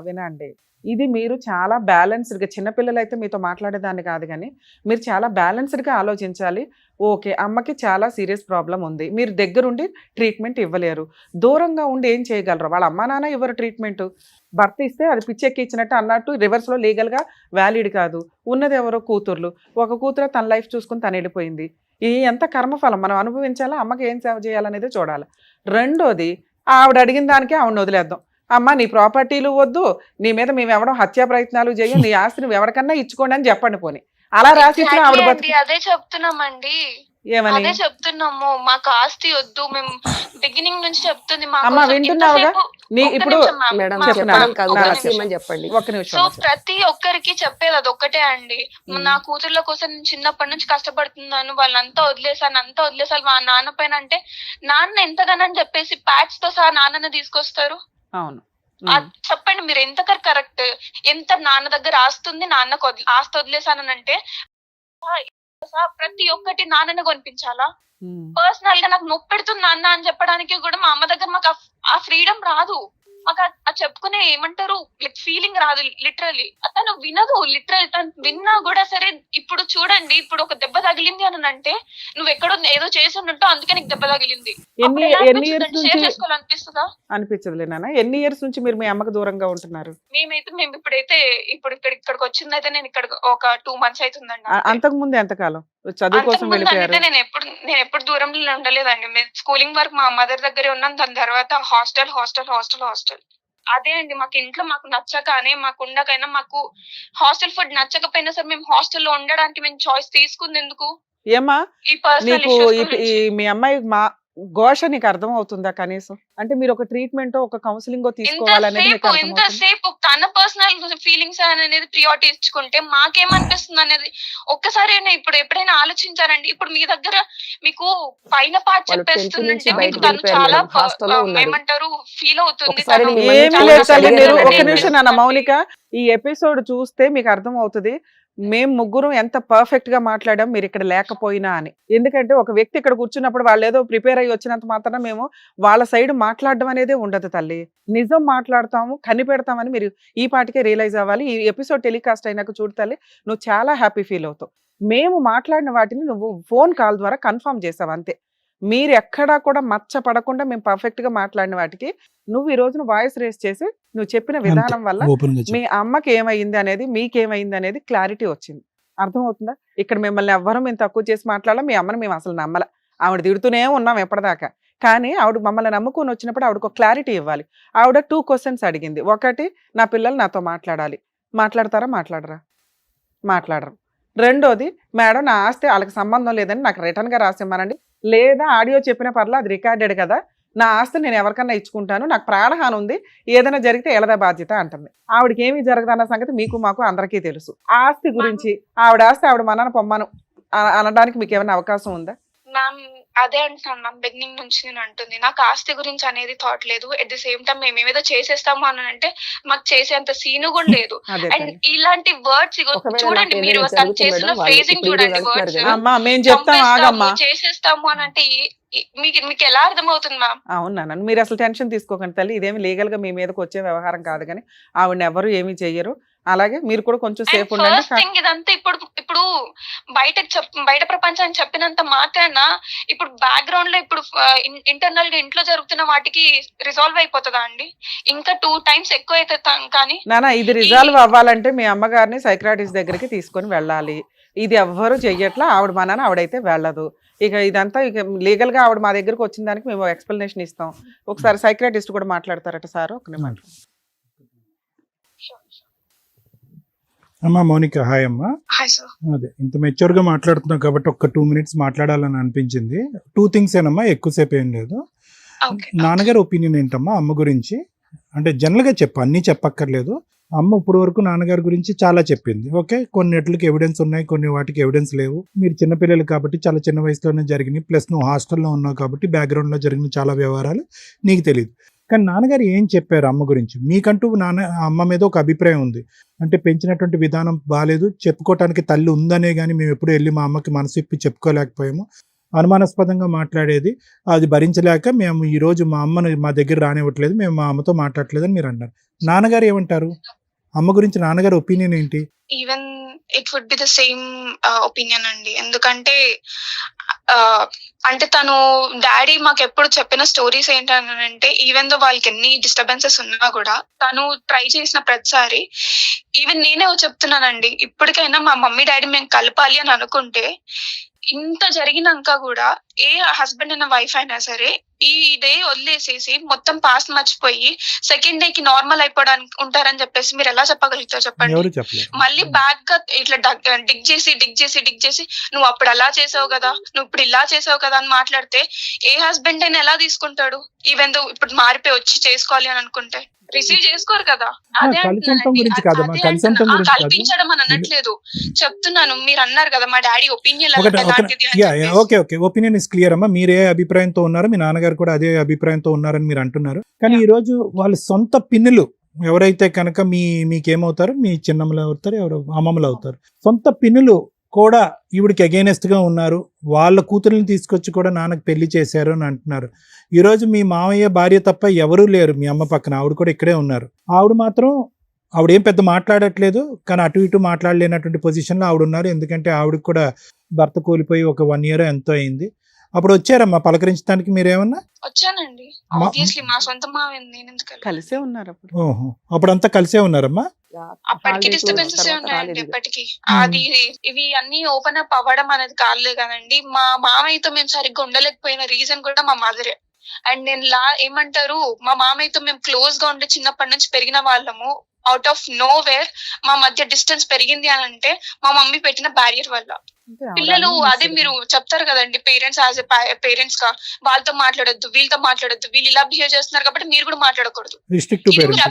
వినండి, ఇది మీరు చాలా బ్యాలెన్స్డ్ గా, చిన్నపిల్లలు అయితే మీతో మాట్లాడేదాన్ని కాదు కానీ మీరు చాలా బ్యాలెన్స్డ్ గా ఆలోచించాలి. ఓకే అమ్మకి చాలా సీరియస్ ప్రాబ్లం ఉంది, మీరు దగ్గరుండి ట్రీట్మెంట్ ఇవ్వలేరు, దూరంగా ఉండి ఏం చేయగలరు? వాళ్ళ అమ్మా నాన్న ఇవ్వరు ట్రీట్మెంట్, భర్త ఇస్తే అది పిచ్చెక్కి ఇచ్చినట్టు అన్నట్టు రివర్స్ లో లీగల్ గా వ్యాలిడ్ కాదు. ఉన్నది ఎవరో కూతుర్లు, ఒక కూతురు తన లైఫ్ చూసుకుని తను వెళ్ళిపోయింది. ఈ ఎంత కర్మఫలం మనం అనుభవించాలా, అమ్మకి ఏం సేవ చేయాలనేది చూడాలి. రెండోది, ఆవిడ అడిగిన దానికే ఆవిడని వదిలేద్దాం. అమ్మ నీ ప్రాపర్టీలు వద్దు, నీ మీద మేము ఎవడం హత్యా ప్రయత్నాలు చేయం, నీ ఆస్తిని నువ్వు ఎవరికన్నా ఇచ్చుకోండి అని చెప్పండి. పోనీ అలా రాసి ఆవిడ అదే చెప్తున్నామండి, అదే చెప్తున్నాము, మాకు ఆస్తి వద్దు, మేము బిగినింగ్ నుంచి చెప్తుంది. అమ్మ వింటున్నావుగా, ఇప్పుడు చెప్పండి. సో ప్రతి ఒక్కరికి చెప్పేది అది ఒక్కటే అండి, నా కూతుర్ల కోసం నేను చిన్నప్పటి నుంచి కష్టపడుతున్నాను, వాళ్ళంతా వదిలేసాను మా నాన్న పైన అంటే, నాన్న ఎంతగానని చెప్పేసి ప్యాట్స్ తో సహా నాన్నని తీసుకొస్తారు. అవును చెప్పండి మీరు ఎంత కరెక్ట్? ఎంత నాన్న దగ్గర ఆస్తుంది, నాన్నకు ఆస్తి వదిలేసానంటే ప్రతి ఒక్కటి నాన్నని కొనిపించాలా? పర్సనల్ గా నాకు నొప్పి పెడుతుంది నాన్న అని చెప్పడానికి కూడా మా అమ్మ దగ్గర మాకు ఆ ఫ్రీడమ్ రాదు. మాకు చెప్పుకునే ఏమంటారు లైక్ ఫీలింగ్ రాదు. లిటరలీ తను వినదు, లిటరల్ తను విన్నా కూడా సరే. ఇప్పుడు చూడండి, ఇప్పుడు ఒక దెబ్బ తగిలింది అని అంటే నువ్వు ఎక్కడో ఏదో చేసి ఉన్నట్టు అందుకే నీకు దెబ్బ తగిలింది చేసుకోవాలనిపిస్తుందా? అనిపించదులే నాన్న. ఎన్ని ఇయర్స్ నుంచి మీరు మీ అమ్మకు దూరంగా ఉంటున్నారు? మేము ఇక్కడికి వచ్చిందైతే నేను ఇక్కడ ఒక 2 months అవుతుందండి. అంతకు ముందు ఎంతకాలం చదువు కోసం వెళ్ళిపోయారు? నేను ఎప్పుడు దూరంలో ఉండలేదండి. మేము స్కూలింగ్ వరకు మా మదర్ దగ్గరే ఉన్నాను, దాని తర్వాత హాస్టల్. అదే అండి, మాకు ఇంట్లో మాకు నచ్చకనే, మాకు ఉండకైనా, మాకు హాస్టల్ ఫుడ్ నచ్చకపోయినా సరే మేము హాస్టల్లో ఉండడానికి మేము చాయిస్ తీసుకుంది ఎందుకు? ఏమా మీ అమ్మాయి ఘోష నీకు అర్థం అవుతుందా కనీసం? అంటే మీరు ఒక ట్రీట్మెంట్ ఒక కౌన్సిలింగ్ తీసుకోవాలనేది ఎంతసేపు తన పర్సనల్ ఫీలింగ్స్ అనేది ప్రియారిటీ ఇచ్చుకుంటే మాకేమనిపిస్తుంది అనేది ఒక్కసారి ఇప్పుడు ఎప్పుడైనా ఆలోచించారండి? ఇప్పుడు మీ దగ్గర మీకు పైన పార్ట్ చెప్పేస్తుందంటే మీకు తను చాలా ఏమంటారు ఫీల్ అవుతుంది. ఒక నిమిషం నాన్న మౌనిక, ఈ ఎపిసోడ్ చూస్తే మీకు అర్థం అవుతుంది మేము ముగ్గురం ఎంత పర్ఫెక్ట్ గా మాట్లాడాం మీరు ఇక్కడ లేకపోయినా అని. ఎందుకంటే ఒక వ్యక్తి ఇక్కడ కూర్చున్నప్పుడు వాళ్ళు ఏదో ప్రిపేర్ అయ్యి వచ్చినంత మాత్రం మేము వాళ్ళ సైడ్ మాట్లాడడం అనేది ఉండదు తల్లి. నిజం మాట్లాడతాము, కనిపెడతామని మీరు ఈ పాటికే రియలైజ్ అవ్వాలి. ఈ ఎపిసోడ్ టెలికాస్ట్ అయినాక చూడు తల్లి, నువ్వు చాలా హ్యాపీ ఫీల్ అవుతావు. మేము మాట్లాడిన వాటిని నువ్వు ఫోన్ కాల్ ద్వారా కన్ఫర్మ్ చేసావు అంతే. మీరు ఎక్కడా కూడా మచ్చ పడకుండా మేము పర్ఫెక్ట్ గా మాట్లాడిన వాటికి నువ్వు ఈ రోజున వాయిస్ రేస్ చేసి నువ్వు చెప్పిన విధానం వల్ల మీ అమ్మకి ఏమైంది అనేది, మీకేమైంది అనేది క్లారిటీ వచ్చింది. అర్థమవుతుందా? ఇక్కడ మిమ్మల్ని ఎవ్వరూ మేము తక్కువ చేసి మాట్లాడాలి, మీ అమ్మని మేము అసలు నమ్మల. ఆవిడ తిడుతూనే ఉన్నాం ఎప్పటిదాకా. కానీ ఆవిడ మమ్మల్ని నమ్ముకొని వచ్చినప్పుడు ఆవిడకు క్లారిటీ ఇవ్వాలి. ఆవిడ 2 questions అడిగింది. ఒకటి, నా పిల్లలు నాతో మాట్లాడాలి. మాట్లాడతారా? మాట్లాడరు. రెండోది, మేడం నా ఆస్తి వాళ్ళకి సంబంధం లేదని నాకు రిటర్న్ గా రాసిమ్మనండి, లేదా ఆడియో చెప్పిన పర్లా అది రికార్డెడ్ కదా, నా ఆస్తి నేను ఎవరికన్నా ఇచ్చుకుంటాను, నాకు ప్రాణహాని ఉంది, ఏదైనా జరిగితే ఎలదా బాధ్యత అంటుంది. ఆవిడకి ఏమీ జరగదన్న సంగతి మీకు మాకు అందరికీ తెలుసు. ఆస్తి గురించి ఆవిడ ఆస్తి ఆవిడ మనన పొమ్మను అనడానికి మీకు ఏమైనా అవకాశం ఉందా? మ్యామ్ అదే అంటున్నాను మ్యామ్, బిగినింగ్ నుంచి నేను అంటుంది నాకు ఆస్తి గురించి అనేది థాట్ లేదు. ఎట్ ది సేమ్ టైం మేము ఏమేదో చేసేస్తాము అని అంటే మాకు చేసేంత సీను కూడా లేదు. అదే అండ్ ఇలాంటి వర్డ్స్ ఒకవేళ చూడండి, నాకు మీరు ఏదైనా తను జరుగుతుంది చేసిన మేడం, వాళ్ళు ఫేజింగ్ ఇప్పుడు చూడండి, వీడియో వర్డ్స్ వెళ్తున్నారు అమ్మా మేము చెప్తాం, ఆగమ్మా. చేసేస్తాము అని అంటే మీకు ఎలా అర్థమవుతుంది మ్యామ్? అవునా, మీరు అసలు టెన్షన్ తీసుకోకండి తల్లి, ఇదేమి లీగల్ గా మీ మీదకి వచ్చే వ్యవహారం కాదు, కానీ ఆవిడని ఎవరు ఏమీ చెయ్యరు. అలాగే మీరు కూడా కొంచెం సేఫ్ ఉండండి. ఫస్ట్ థింగ్ ఇదంతా ఇప్పుడు బయట ప్రపంచానికి చెప్పినంత మాత్రాన ఇప్పుడు బ్యాక్గ్రౌండ్ లో ఇప్పుడు ఇంటర్నల్ గా ఇంట్లో జరుగుతున్న వాటికి రిజాల్వ్ అయిపోతుందా అండి? ఇంకా 2 times ఎక్కువ అయితే కానీ నానా ఇది రిజాల్వ్ అవ్వాలంటే మీ అమ్మగారిని సైక్రాటిస్ట్ దగ్గరికి తీసుకొని వెళ్ళాలి. ఇది ఎవ్వరు చెయ్యట్లా, ఆవిడ మా నాన్న ఆవిడైతే వెళ్ళదు. ఇక ఇదంతా ఇక లీగల్ గా ఆవిడ మా దగ్గరకు వచ్చిన దానికి మేము ఎక్స్ప్లెనేషన్ ఇస్తాం. ఒకసారి సైక్రాటిస్ట్ కూడా మాట్లాడతారట సార్, ఒక నిమిషం. అమ్మా మౌనిక, హాయ్ అమ్మా. Hi sir. అదే ఇంత మెచ్యూర్ గా మాట్లాడుతున్నావు కాబట్టి ఒక్క 2 minutes మాట్లాడాలని అనిపించింది. 2 things ఏనమ్మా, ఎక్కువసేపు ఏం లేదు. ఓకే. నాన్నగారి ఒపీనియన్ ఏంటమ్మా అమ్మ గురించి? అంటే జనరల్ గా చెప్పు, అన్నీ చెప్పక్కర్లేదు. అమ్మ ఇప్పుడు వరకు నాన్నగారి గురించి చాలా చెప్పింది. ఓకే, కొన్నిట్లకి ఎవిడెన్స్ ఉన్నాయి, కొన్ని వాటికి ఎవిడెన్స్ లేవు. మీరు చిన్నపిల్లలు కాబట్టి చాలా చిన్న వయసులోనే జరిగినాయి, ప్లస్ నువ్వు హాస్టల్లో ఉన్నావు కాబట్టి బ్యాక్గ్రౌండ్ లో జరిగిన చాలా వ్యవహారాలు నీకు తెలియదు. కానీ నాన్నగారు ఏం చెప్పారు అమ్మ గురించి? మీకంటూ అమ్మ మీద ఒక అభిప్రాయం ఉంది, అంటే పెంచినటువంటి విధానం బాగాలేదు, చెప్పుకోవటానికి తల్లి ఉందనే కానీ మేము ఎప్పుడు వెళ్ళి మా అమ్మకి మనసు ఇప్పి చెప్పుకోలేకపోయాము, అనుమానాస్పదంగా మాట్లాడేది, అది భరించలేక మేము ఈరోజు మా అమ్మని మా దగ్గర రానివ్వట్లేదు, మేము మా అమ్మతో మాట్లాడట్లేదని మీరు అన్నారు. నాన్నగారు ఏమంటారు? అమ్మ గురించి నాన్నగారి ఒపీనియన్ ఏంటి? Even it would be the same opinion అండి. ఎందుకంటే అంటే తను డాడీ మాకు ఎప్పుడు చెప్పిన స్టోరీస్ ఏంటంటే, ఈవెన్ దో వాళ్ళకి ఎన్ని డిస్టర్బెన్సెస్ ఉన్నా కూడా తను ట్రై చేసిన ప్రతిసారి, ఈవెన్ నేనే చెప్తున్నానండి, ఇప్పటికైనా మా మమ్మీ డాడీ మేము కలపాలి అని అనుకుంటే, ఇంత జరిగినాక కూడా ఏ హస్బెండ్ అయినా వైఫ్ అయినా సరే ఈ డే వదిలేసేసి మొత్తం పాస్ట్ మర్చిపోయి సెకండ్ డే కి నార్మల్ అయిపోవడానికి ఉంటారని చెప్పేసి మీరు ఎలా చెప్పగలుగుతారు చెప్పండి? ఎవరు చెప్పలేదు. మళ్ళీ బ్యాక్ గా ఇట్లా డిగ్ చేసి నువ్వు అప్పుడు అలా చేసావు కదా, నువ్వు ఇప్పుడు ఇలా చేసావు కదా అని మాట్లాడితే ఏ హస్బెండ్ అయినా ఎలా తీసుకుంటాడు? ఈవెన్ దో ఇప్పుడు మారిపోయి వచ్చి చేసుకోవాలి అని అనుకుంటే రిసీవ్ చేసుకోరు కదా. అదే కలిసంతం గురించి కాదమ్మా, కలిసంతం గురించి కాదు. కల్పించడం అని అనట్లేదు, చెప్తున్నాను. మీరు అన్నారు కదా మా daddy opinion okay okay, opinion is clear అమ్మా. మీరు ఏ అభిప్రాయంతో ఉన్నారు, మీ నాన్నగారు కూడా అదే అభిప్రాయంతో ఉన్నారని మీరు అంటున్నారు. కానీ ఈ రోజు వాళ్ళ సొంత పిన్నులు ఎవరైతే కనుక మీకేమవుతారు, మీ చిన్నమ్మలు అవుతారు, ఎవరు అమ్మమ్మలు అవుతారు, సొంత పిన్నులు కూడా ఈవిడికి అగైనెస్ట్ గా ఉన్నారు, వాళ్ళ కూతుర్ని తీసుకొచ్చి కూడా నాన్నకు పెళ్లి చేశారు అని అంటున్నారు. ఈరోజు మీ మామయ్య భార్య తప్ప ఎవరూ లేరు మీ అమ్మ పక్కన, ఆవిడ కూడా ఇక్కడే ఉన్నారు. ఆవిడేం పెద్ద మాట్లాడట్లేదు, కానీ అటు ఇటు మాట్లాడలేనటువంటి పొజిషన్లో ఆవిడ ఉన్నారు. ఎందుకంటే ఆవిడకి కూడా భర్త కోల్పోయి ఒక 1 year ఎంతో అయింది. అప్పుడు వచ్చారమ్మా పలకరించడానికి, మీరేమన్నా? వచ్చానండి, ఆబ్వియస్లీ మా సొంత మామయ్య, నేను ఎందుకు కలిసే ఉన్నారు అప్పుడు. ఓహో, అప్పుడంతా కలిసే ఉన్నారమ్మా. అప్పటికి డిస్టర్బెన్సెస్ ఉన్నాయండి ఎప్పటికీ. అది ఇవి అన్ని ఓపెన్ అప్ అవ్వడం అనేది కాలేదు కదండి. మా మామయ్యతో మేము సరిగ్గా ఉండలేకపోయిన రీజన్ కూడా మా మదరే. అండ్ నేను ఏమంటారు, మా మామయ్యతో మేము క్లోజ్ గా ఉండి చిన్నప్పటి నుంచి పెరిగిన వాళ్ళము. అవుట్ ఆఫ్ నో వేర్ మా మధ్య డిస్టెన్స్ పెరిగింది అని అంటే మా మమ్మీ పెట్టిన బ్యారియర్ వల్ల. పిల్లలు అదే మీరు చెప్తారు కదండి, పేరెంట్స్ యాజ్ ఎ పేరెంట్స్ గా వాళ్ళతో మాట్లాడొద్దు, వీళ్ళతో మాట్లాడొద్దు, వీళ్ళు ఇలా బిహేవ్ చేస్తున్నారు కాబట్టి మీరు కూడా మాట్లాడకూడదు. మీరు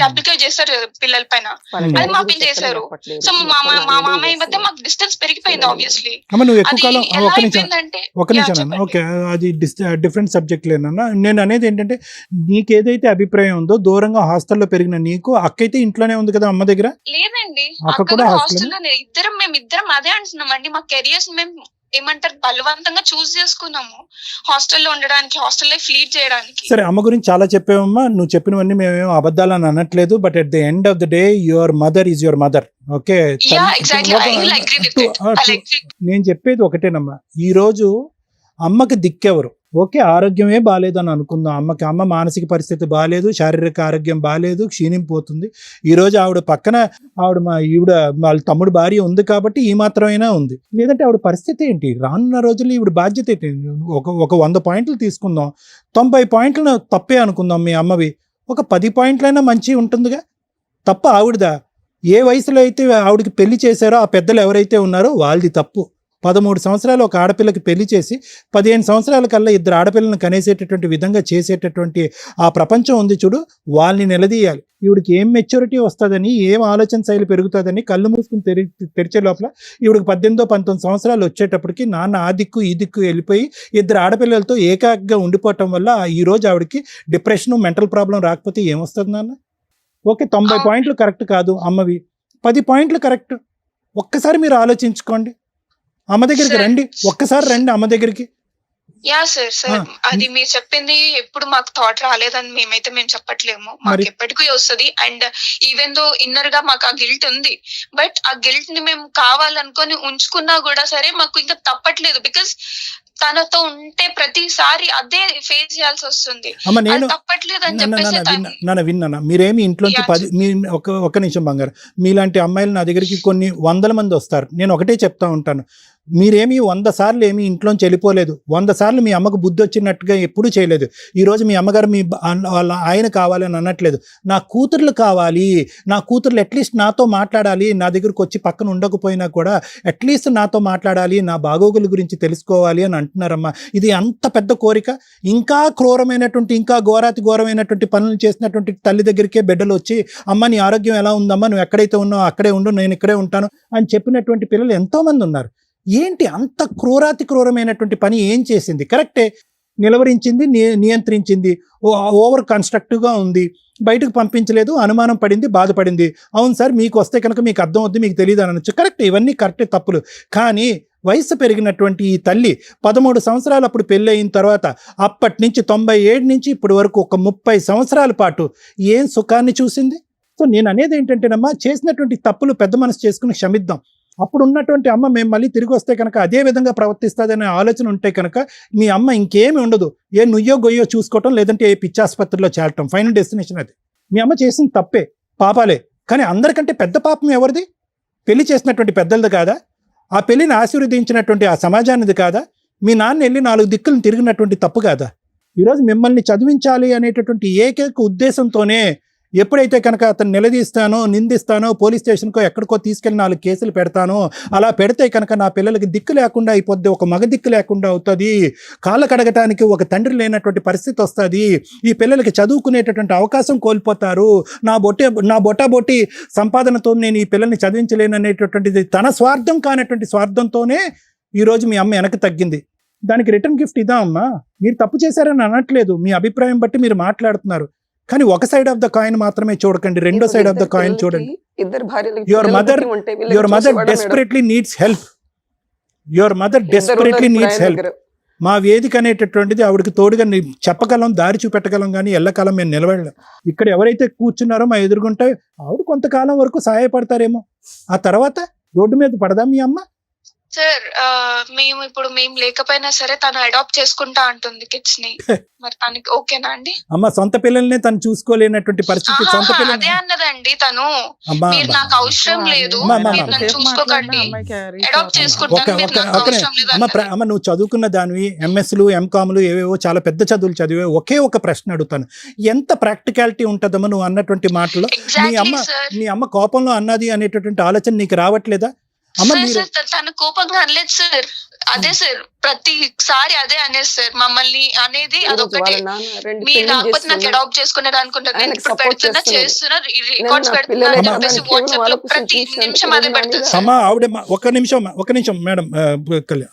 అప్లికేట్ చేస్తారు పిల్లల పైన, అది మా పిల్లలు చేశారు. సో మా మామయ్య మధ్య మాకు డిస్టెన్స్ పెరిగిపోయింది ఆబ్వియస్లీ. ఒక నిమిషం, ఓకే, అది డిఫరెంట్ సబ్జెక్ట్ లేనన్నా. నేను అనేది ఏంటంటే, నీకేదైతే అభిప్రాయం ఉందో, దూరంగా హాస్టల్లో పెరిగిన నీకు అక్క అయితే ఇంట్లోనే ఉంది కదా అమ్మ దగ్గర? లేదండి, అక్క కూడా హాస్టల్లోనే. మేమిద్దరం అదే అంటున్నామండి, మా కెరియర్స్ మేము ఏమంటారు బలవంతంగా చూస్ చేసుకున్నాము హాస్టల్లో ఉండడానికి, హాస్టల్ లైఫ్ లీడ్ చేయడానికి. సరే, అమ్మ గురించి చాలా చెప్పావమ్మా, నువ్వు చెప్పినవన్నీ మేమేమో అబద్ధాలని అనట్లేదు. But at the end of the day your mother is your mother. Okay, నేను చెప్పేది ఒకటేనమ్మా, ఈ రోజు అమ్మకి దిక్కెవరు? ఓకే, ఆరోగ్యమే బాగాలేదు అని అనుకుందాం, అమ్మ మానసిక పరిస్థితి బాగాలేదు, శారీరక ఆరోగ్యం బాగాలేదు, క్షీణింపోతుంది. ఈరోజు ఆవిడ పక్కన వాళ్ళ తమ్ముడు భార్య ఉంది కాబట్టి ఈ మాత్రమైనా ఉంది, లేదంటే ఆవిడ పరిస్థితి ఏంటి? రానున్న రోజుల్లో ఈవిడ బాధ్యత ఏంటి? ఒక 100 points తీసుకుందాం, 90 points తప్పే అనుకుందాం మీ అమ్మవి, ఒక 10 points మంచి ఉంటుందిగా. తప్ప ఆవిడదా? ఏ వయసులో అయితే ఆవిడకి పెళ్లి చేశారో ఆ పెద్దలు ఎవరైతే ఉన్నారో వాళ్ళది తప్పు. 13 సంవత్సరాలు ఒక ఆడపిల్లకి పెళ్లి చేసి 15 సంవత్సరాల కల్లా ఇద్దరు ఆడపిల్లలను కనేసేటటువంటి విధంగా చేసేటటువంటి ఆ ప్రపంచం ఉంది చూడు, వాళ్ళని నిలదీయాలి. ఈవిడికి ఏం మెచ్యూరిటీ వస్తుందని, ఏం ఆలోచన శైలి పెరుగుతుందని కళ్ళు మూసుకుని తెరిచే లోపల ఈవిడికి 18-19 సంవత్సరాలు వచ్చేటప్పటికి నాన్న ఆ దిక్కు ఈ దిక్కు వెళ్ళిపోయి ఇద్దరు ఆడపిల్లలతో ఏకాగ్గా ఉండిపోవటం వల్ల ఈరోజు ఆవిడకి డిప్రెషన్, మెంటల్ ప్రాబ్లం రాకపోతే ఏమొస్తుంది నాన్న? ఓకే, 90 పాయింట్లు కరెక్ట్ కాదు అమ్మవి, 10 పాయింట్లు కరెక్ట్. ఒక్కసారి మీరు ఆలోచించుకోండి, అమ్మ దగ్గరికి రండి, ఒక్కసారి రండి అమ్మ దగ్గరికి. యా సార్ అది మీరు చెప్పింది ఎప్పుడు మాకు థాట్ రాలేదని మేము చెప్పట్లేము, మాకు ఎప్పటికీ వస్తుంది. అండ్ ఈవెన్ దో ఇన్నర్ గా మాకు ఆ గిల్ట్ ఉంది, బట్ ఆ గిల్ట్ ని మేము కావాలనుకొని ఉంచుకున్నా కూడా సరే మాకు ఇంకా తప్పట్లేదు. బికాస్ తనతో ఉంటే ప్రతిసారి అదే ఫేస్ చేయాల్సి వస్తుంది, తప్పట్లేదు అని చెప్పేసి. విన్నా మీరేమి ఇంట్లోంచి 10 ఒక్క నిమిషం బంగారు, మీలాంటి అమ్మాయిలు నా దగ్గరికి కొన్ని 100 మంది వస్తారు. నేను ఒకటే చెప్తా ఉంటాను, మీరేమి 100 సార్లు ఏమి ఇంట్లోంచి వెళ్ళిపోలేదు, 100 సార్లు మీ అమ్మకు బుద్ధి వచ్చినట్టుగా ఎప్పుడూ చేయలేదు. ఈరోజు మీ అమ్మగారు మీ వాళ్ళ ఆయన కావాలని అనట్లేదు, నా కూతుర్లు కావాలి, నా కూతుర్లు అట్లీస్ట్ నాతో మాట్లాడాలి, నా దగ్గరకు వచ్చి పక్కన ఉండకపోయినా కూడా అట్లీస్ట్ నాతో మాట్లాడాలి, నా బాగోగుల గురించి తెలుసుకోవాలి అని అంటున్నారమ్మా. ఇది అంత పెద్ద కోరిక. ఇంకా క్రూరమైనటువంటి, ఇంకా ఘోరమైనటువంటి పనులు చేసినటువంటి తల్లి దగ్గరికే బిడ్డలు వచ్చి అమ్మ నీ ఆరోగ్యం ఎలా ఉందమ్మా, నువ్వు ఎక్కడైతే ఉన్నావు అక్కడే ఉండు, నేను ఇక్కడే ఉంటాను అని చెప్పినటువంటి పిల్లలు ఎంతోమంది ఉన్నారు. ఏంటి అంత క్రూరమైనటువంటి పని ఏం చేసింది? కరెక్టే, నిలవరించింది, నియంత్రించింది, ఓవర్ కన్స్ట్రక్టివ్గా ఉంది, బయటకు పంపించలేదు, అనుమానం పడింది, బాధపడింది. అవును సార్ మీకు వస్తే కనుక మీకు అర్థం అవుద్ది, మీకు తెలియదు అని అనొచ్చు. కరెక్ట్, ఇవన్నీ కరెక్టే, తప్పులు. కానీ వయసు పెరిగినటువంటి ఈ తల్లి 13 సంవత్సరాలు అప్పుడు పెళ్ళి అయిన తర్వాత అప్పటి నుంచి 97 నుంచి ఇప్పటి వరకు ఒక 30 సంవత్సరాల పాటు ఏం సుఖాన్ని చూసింది? సో నేను అనేది ఏంటంటేనమ్మా, చేసినటువంటి తప్పులు పెద్ద మనసు చేసుకుని క్షమిద్దాం. అప్పుడు ఉన్నటువంటి అమ్మ మేము మళ్ళీ తిరిగి వస్తే కనుక అదే విధంగా ప్రవర్తిస్తుందనే ఆలోచన ఉంటే కనుక మీ అమ్మ ఇంకేమీ ఉండదు. ఏ నుయ్యో గొయ్యో చూసుకోవటం, లేదంటే ఏ పిచ్చాసుపత్రిలో చేరటం, ఫైనల్ డెస్టినేషన్ అది. మీ అమ్మ చేసిన తప్పే, పాపాలే. కానీ అందరికంటే పెద్ద పాపం ఎవరిది? పెళ్లి చేసినటువంటి పెద్దలది కాదా? ఆ పెళ్లిని ఆశీర్వదించినటువంటి ఆ సమాజానిది కాదా? మీ నాన్న వెళ్ళి 4 దిక్కులను తిరిగినటువంటి తప్పు కాదా? ఈరోజు మిమ్మల్ని చదివించాలి అనేటటువంటి ఏకైక ఉద్దేశంతోనే ఎప్పుడైతే కనుక అతను నిలదీస్తానో, నిందిస్తానో, పోలీస్ స్టేషన్కో ఎక్కడికో తీసుకెళ్ళి 4 కేసులు పెడతానో, అలా పెడితే కనుక నా పిల్లలకి దిక్కు లేకుండా అయిపోద్ది, ఒక మగ దిక్కు లేకుండా అవుతుంది, కాళ్ళ కడగటానికి ఒక తండ్రి లేనటువంటి పరిస్థితి వస్తుంది, ఈ పిల్లలకి చదువుకునేటటువంటి అవకాశం కోల్పోతారు, నా బొట్టాబొట్టి సంపాదనతో నేను ఈ పిల్లల్ని చదివించలేను అనేటటువంటిది తన స్వార్థం కానటువంటి స్వార్థంతోనే ఈరోజు మీ అమ్మ వెనక్కి తగ్గింది. దానికి రిటర్న్ గిఫ్ట్ ఇదా అమ్మా? మీరు తప్పు చేశారని అనట్లేదు, మీ అభిప్రాయం బట్టి మీరు మాట్లాడుతున్నారు. కానీ ఒక సైడ్ ఆఫ్ ద కాయిన్ మాత్రమే చూడకండి, రెండో సైడ్ ఆఫ్ ద కాయిన్ చూడండి. Your mother desperately needs help. మా వేదిక అనేటటువంటిది ఆవిడకి తోడుగా చెప్పగలం, దారి చూపెట్టగలం, కానీ ఎల్లకాలం మేము నిలబడలేం. ఇక్కడ ఎవరైతే కూర్చున్నారో మా ఎదురుగుంటే ఆవిడ కొంతకాలం వరకు సహాయపడతారేమో, ఆ తర్వాత రోడ్డు మీద పడదా మీ అమ్మ? సార్ మేము లేకపోయినా సరే తను అడాప్ట్ చేసుకుంటా అంటుంది కిడ్స్ ని, మరి తనకి ఓకేనా అండి? అమ్మ సొంత పిల్లల్ని తను చూసుకోలేనటువంటి పరిస్థితి. సొంత పిల్లలు అదే అన్నదండి తను, మీరు నాకు అవసరం లేదు, మీరు నన్ను చూసుకోకండి, అడాప్ట్ చేసుకుంటాను, మీరు నాకు అవసరం లేదు. అమ్మ నువ్వు చదువుకున్న దానివి, ఎంఎస్లు, ఎంకామ్లు, ఏవేవో చాలా పెద్ద చదువులు చదివే, ఒకే ఒక ప్రశ్న అడుగుతాను, ఎంత ప్రాక్టికాలిటీ ఉంటుందమ్మా నువ్వు అన్నటువంటి మాటలు? నీ అమ్మ కోపంలో అన్నది అనేటటువంటి ఆలోచన నీకు రావట్లేదా? తన కోపంగా అనలేదు సార్, అదే సార్ ప్రతిసారి అదే అనేది సార్, మమ్మల్ని అనేది అదొకటి. మీరు కాకపోతే నాకు అడాప్ట్ చేసుకునేది అనుకుంటారు, నేను ఇప్పుడు పెడుతున్నా, చేస్తున్నా, రికార్డ్స్ పెడుతున్నా అని చెప్పేసి వాట్సాప్ లో ప్రతి నిమిషం అదే పెడుతుంది. అమ్మా ఆవిడ ఒక నిమిషం మేడం,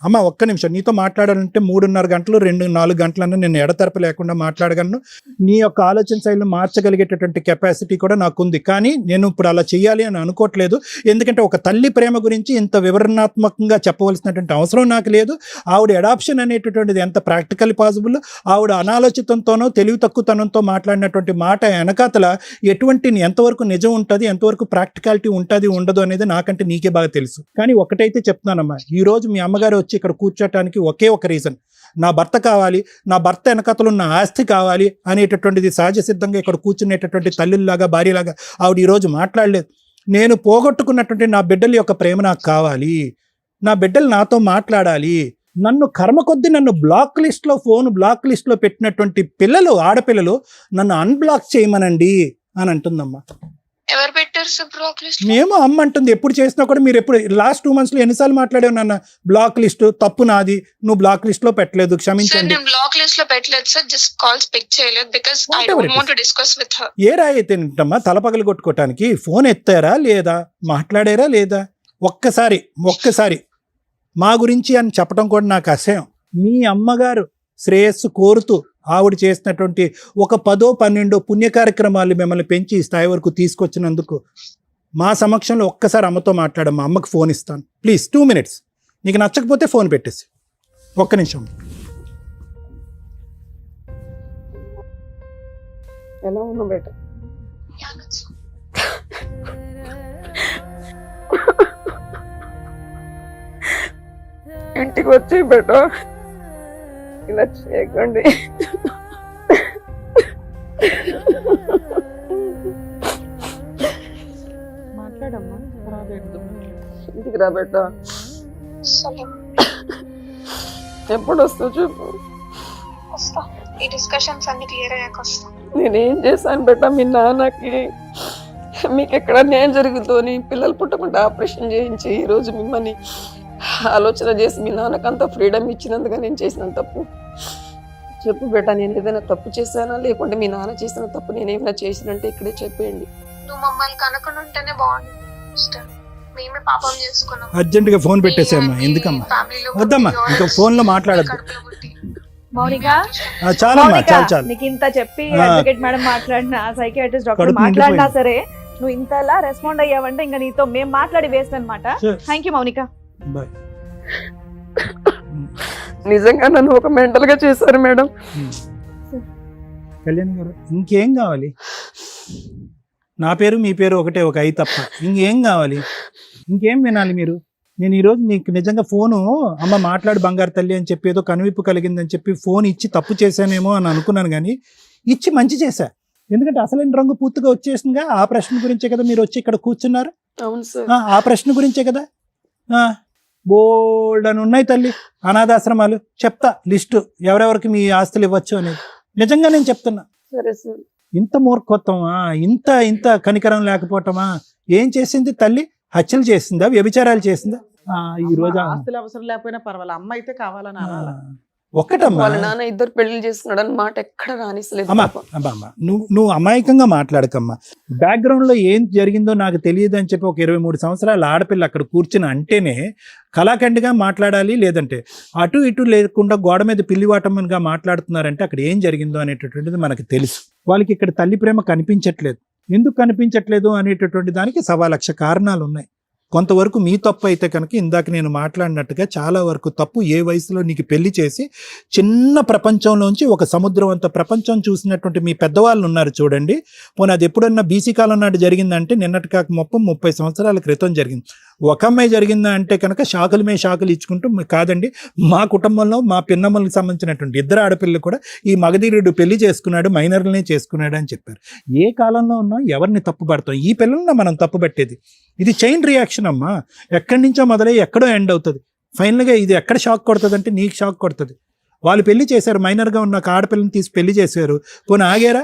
అమ్మ ఒక్క నిమిషం, నీతో మాట్లాడాలంటే 3.5 గంటలు 2-4 గంటలన్నా నేను ఎడతెరప లేకుండా మాట్లాడగలను. నీ యొక్క ఆలోచన శైలిని మార్చగలిగేటటువంటి కెపాసిటీ కూడా నాకుంది. కానీ నేను ఇప్పుడు అలా చేయాలి అని అనుకోవట్లేదు, ఎందుకంటే ఒక తల్లి ప్రేమ గురించి ఇంత వివరణాత్మకంగా చెప్పవలసినటువంటి అవసరం నాకు లేదు. ఆవిడ అడాప్షన్ అనేటటువంటిది ఎంత ప్రాక్టికల్ పాసిబుల్, ఆవిడ అనాలోచితంతోనో తెలివి తక్కువతనంతో మాట్లాడినటువంటి మాట వెనకాతల ఎంతవరకు నిజం ఉంటుంది, ఎంతవరకు ప్రాక్టికాలిటీ ఉంటుంది ఉండదు అనేది నాకంటే నీకే బాగా తెలుసు. కానీ ఒకటైతే చెప్తున్నానమ్మా, ఈ రోజు మీ అమ్మగారు వచ్చి ఇక్కడ కూర్చోటానికి ఒకే ఒక రీజన్, నా భర్త కావాలి, నా భర్త వెనకాతలు ఉన్న ఆస్తి కావాలి అనేటటువంటిది సహజ సిద్ధంగా ఇక్కడ కూర్చునేటటువంటి తల్లిలాగా, భార్యలాగా ఆవిడ ఈరోజు మాట్లాడలేదు. నేను పోగొట్టుకున్నటువంటి నా బిడ్డల యొక్క ప్రేమ నాకు కావాలి, నా బిడ్డలు నాతో మాట్లాడాలి, నన్ను కర్మ కొద్దీ నన్ను ఫోన్ బ్లాక్ లిస్ట్లో పెట్టినటువంటి పిల్లలు, ఆడపిల్లలు నన్ను అన్బ్లాక్ చేయమనండి అని అంటుందమ్మా. ఎవరు పెట్టారు సార్ బ్లాక్ లిస్ట్? మేము అమ్మ అంటుంది ఎప్పుడు చేసినా కూడా మీరు ఎప్పుడు లాస్ట్ 2 months లో ఎన్నిసార్లు మాట్లాడావు నాన్న? బ్లాక్ లిస్ట్ తప్పు నాది, నువ్వు బ్లాక్ లిస్ట్ లో పెట్టలేదు, సార్ క్షమించండి. నేను బ్లాక్ లిస్ట్ లో పెట్టలేదు సార్, జస్ట్ కాల్స్ పిక్ చేయలేదు because I Whatever it don't is. Want to discuss with her. ఏ రాయి అయితే ఏంటమ్మా తలపగలు కొట్టుకోవటానికి? ఫోన్ ఎత్తారా లేదా, మాట్లాడారా లేదా? ఒక్కసారి మా గురించి అని చెప్పడం కూడా నాకు అసహ్యం. మీ అమ్మగారు శ్రేయస్సు కోరుతూ ఆవిడ చేసినటువంటి ఒక 10-12 పుణ్య కార్యక్రమాలు మిమ్మల్ని పెంచి ఈ స్థాయి వరకు తీసుకొచ్చినందుకు మా సమక్షంలో ఒక్కసారి అమ్మతో మాట్లాడమ్మా. అమ్మకి ఫోన్ ఇస్తాను ప్లీజ్, 2 minutes. నీకు నచ్చకపోతే ఫోన్ పెట్టేసి. ఒక్క నిమిషం. ఎలా ఉన్నావు బేట? ఇంటికి వచ్చి బేట ఇలా చేయకండి. మాట్లాడమ్మా, రాలేదు. ఇంటికి రా బేట. ఎప్పుడు వస్తావు చెప్పు. వస్తా, ఈ డిస్కషన్స్ అన్ని క్లియర్ అయ్యాక వస్తా. నేనేం చేశాను బేట మీ నాన్నకి? మీకు ఎక్కడ న్యాయం జరుగుతుందని పిల్లలు పుట్టకుండా ఆపరేషన్ చేయించి ఈరోజు మిమ్మల్ని ఆలోచన చేసి మీ నాన్నకు అంత ఫ్రీడమ్ ఇచ్చినందుకు నేను చేసిన తప్పు చెప్పు బేట. నేను ఏదైనా తప్పు చేశానా, లేకుంటే మీ నాన్న చేసిన తప్పు నేనేమైనా చేసినంటే ఇక్కడే చెప్పేయండి. నువ్వు మమ్మల్ని కనుక్కొని ఉంటేనే బాగుంది సిస్టర్. మేమే పాపం చేసుకున్నాం. అర్జెంటుగా ఫోన్ పెట్టేసేమ్మా. ఎందుకమ్మా? వద్దమ్మా, ఇంకా ఫోన్లో మాట్లాడద్దు. మౌనిక, చాలమ్మా, మౌనిక, చాలు. నీకు ఇంత చెప్పి ఆ. అడ్వకేట్ మేడం మాట్లాడినా, సైకియాట్రిస్ట్ డాక్టర్ కడుపు మాట్లాడినా నిండిపోయింది. సరే నువ్వు ఇంతలా రెస్పాండ్ అయ్యావంటే ఇంకా నీతో మేము మాట్లాడి వేస్ట్ అనమాట. Sure. Thank you Mounika. Bye. నిజంగా నన్ను ఒక మెంటల్ గా చేశారు మేడం. కళ్యాణ్ గారు, ఇంకేం కావాలి? నా పేరు మీ పేరు ఒకటే, ఒక ఐ తప్ప ఇంకేం కావాలి? ఇంకేం వినాలి మీరు? నేను ఈరోజు నీకు నిజంగా ఫోను అమ్మ మాట్లాడు బంగారు తల్లి అని చెప్పి ఏదో కనువిప్పు కలిగిందని చెప్పి ఫోన్ ఇచ్చి తప్పు చేశానేమో అని అనుకున్నాను, కానీ ఇచ్చి మంచి చేశా. ఎందుకంటే అసలైన రంగు పూర్తిగా వచ్చేసిందిగా. ఆ ప్రశ్న గురించే కదా మీరు వచ్చి ఇక్కడ కూర్చున్నారు. అవును సార్. ఆ ప్రశ్న గురించే కదా. బోల్డ్ అని ఉన్నాయి తల్లి అనాథాశ్రమాలు. చెప్తా లిస్టు ఎవరెవరికి మీ ఆస్తులు ఇవ్వచ్చు అనేది. నిజంగా నేను చెప్తున్నా. సరే సార్. ఇంత మూర్ఖత్వమా, ఇంత కనికరం లేకపోవటమా? ఏం చేసింది తల్లి? హత్యలు చేసిందా, వ్యభిచారాలు చేసిందా? ఈ రోజు ఆస్తులు అవసరం లేకపోయినా పర్వాలేదు, అమ్మ అయితే కావాలని అనాలా? ఒక్కటమ్మా, వాళ్ళ నాన్న 2 పెళ్లి చేసుకున్నాడు అని మాట ఎక్కడ రానిస్తలేదు. అమ్మా అమ్మా నువ్వు అమాయకంగా మాట్లాడకమ్మా. బ్యాక్గ్రౌండ్ లో ఏం జరిగిందో నాకు తెలియదు అని చెప్పి ఒక 23 సంవత్సరాల ఆడపిల్ల అక్కడ కూర్చుని అంటేనే కళాఖండిగా మాట్లాడాలి. లేదంటే అటు ఇటు లేకుండా గోడ మీద పిల్లివాటమ్మగా మాట్లాడుతున్నారంటే అక్కడ ఏం జరిగిందో అనేటటువంటిది మనకు తెలుసు. వాళ్ళకి ఇక్కడ తల్లి ప్రేమ కనిపించట్లేదు. ఎందుకు కనిపించట్లేదు అనేటటువంటి దానికి 1,00,000 కారణాలు ఉన్నాయి. కొంతవరకు మీ తప్పు అయితే కనుక ఇందాక నేను మాట్లాడినట్టుగా చాలా వరకు తప్పు. ఏ వయసులో నీకు పెళ్లి చేసి చిన్న ప్రపంచంలోంచి ఒక సముద్రం అంత ప్రపంచం చూసినటువంటి మీ పెద్దవాళ్ళు ఉన్నారు చూడండి. పోనీ అది ఎప్పుడన్నా బీసీ కాలం నాటి జరిగిందంటే నిన్నటి కాక 30 సంవత్సరాల క్రితం జరిగింది. ఒక అమ్మాయి జరిగిందా అంటే కనుక షాకులు ఇచ్చుకుంటూ కాదండి, మా కుటుంబంలో మా పిన్నమ్మలకు సంబంధించినటువంటి 2 ఆడపిల్లలు కూడా ఈ మగధీరుడు పెళ్లి చేసుకున్నాడు, మైనర్లనే చేసుకున్నాడు అని చెప్పారు. ఏ కాలంలో ఉన్నా ఎవరిని తప్పు పడతాం? ఈ పిల్లల్ని మనం తప్పు పెట్టేది. ఇది చైన్ రియాక్షన్ అమ్మా. ఎక్కడి నుంచో మొదలై ఎక్కడో ఎండ్ అవుతుంది. ఫైనల్గా ఇది ఎక్కడ షాక్ కొడుతుంది అంటే నీకు షాక్ కొడుతుంది. వాళ్ళు పెళ్లి చేశారు, మైనర్గా ఉన్న ఒక ఆడపిల్లని తీసి పెళ్లి చేశారు. పోనీ ఆగారా?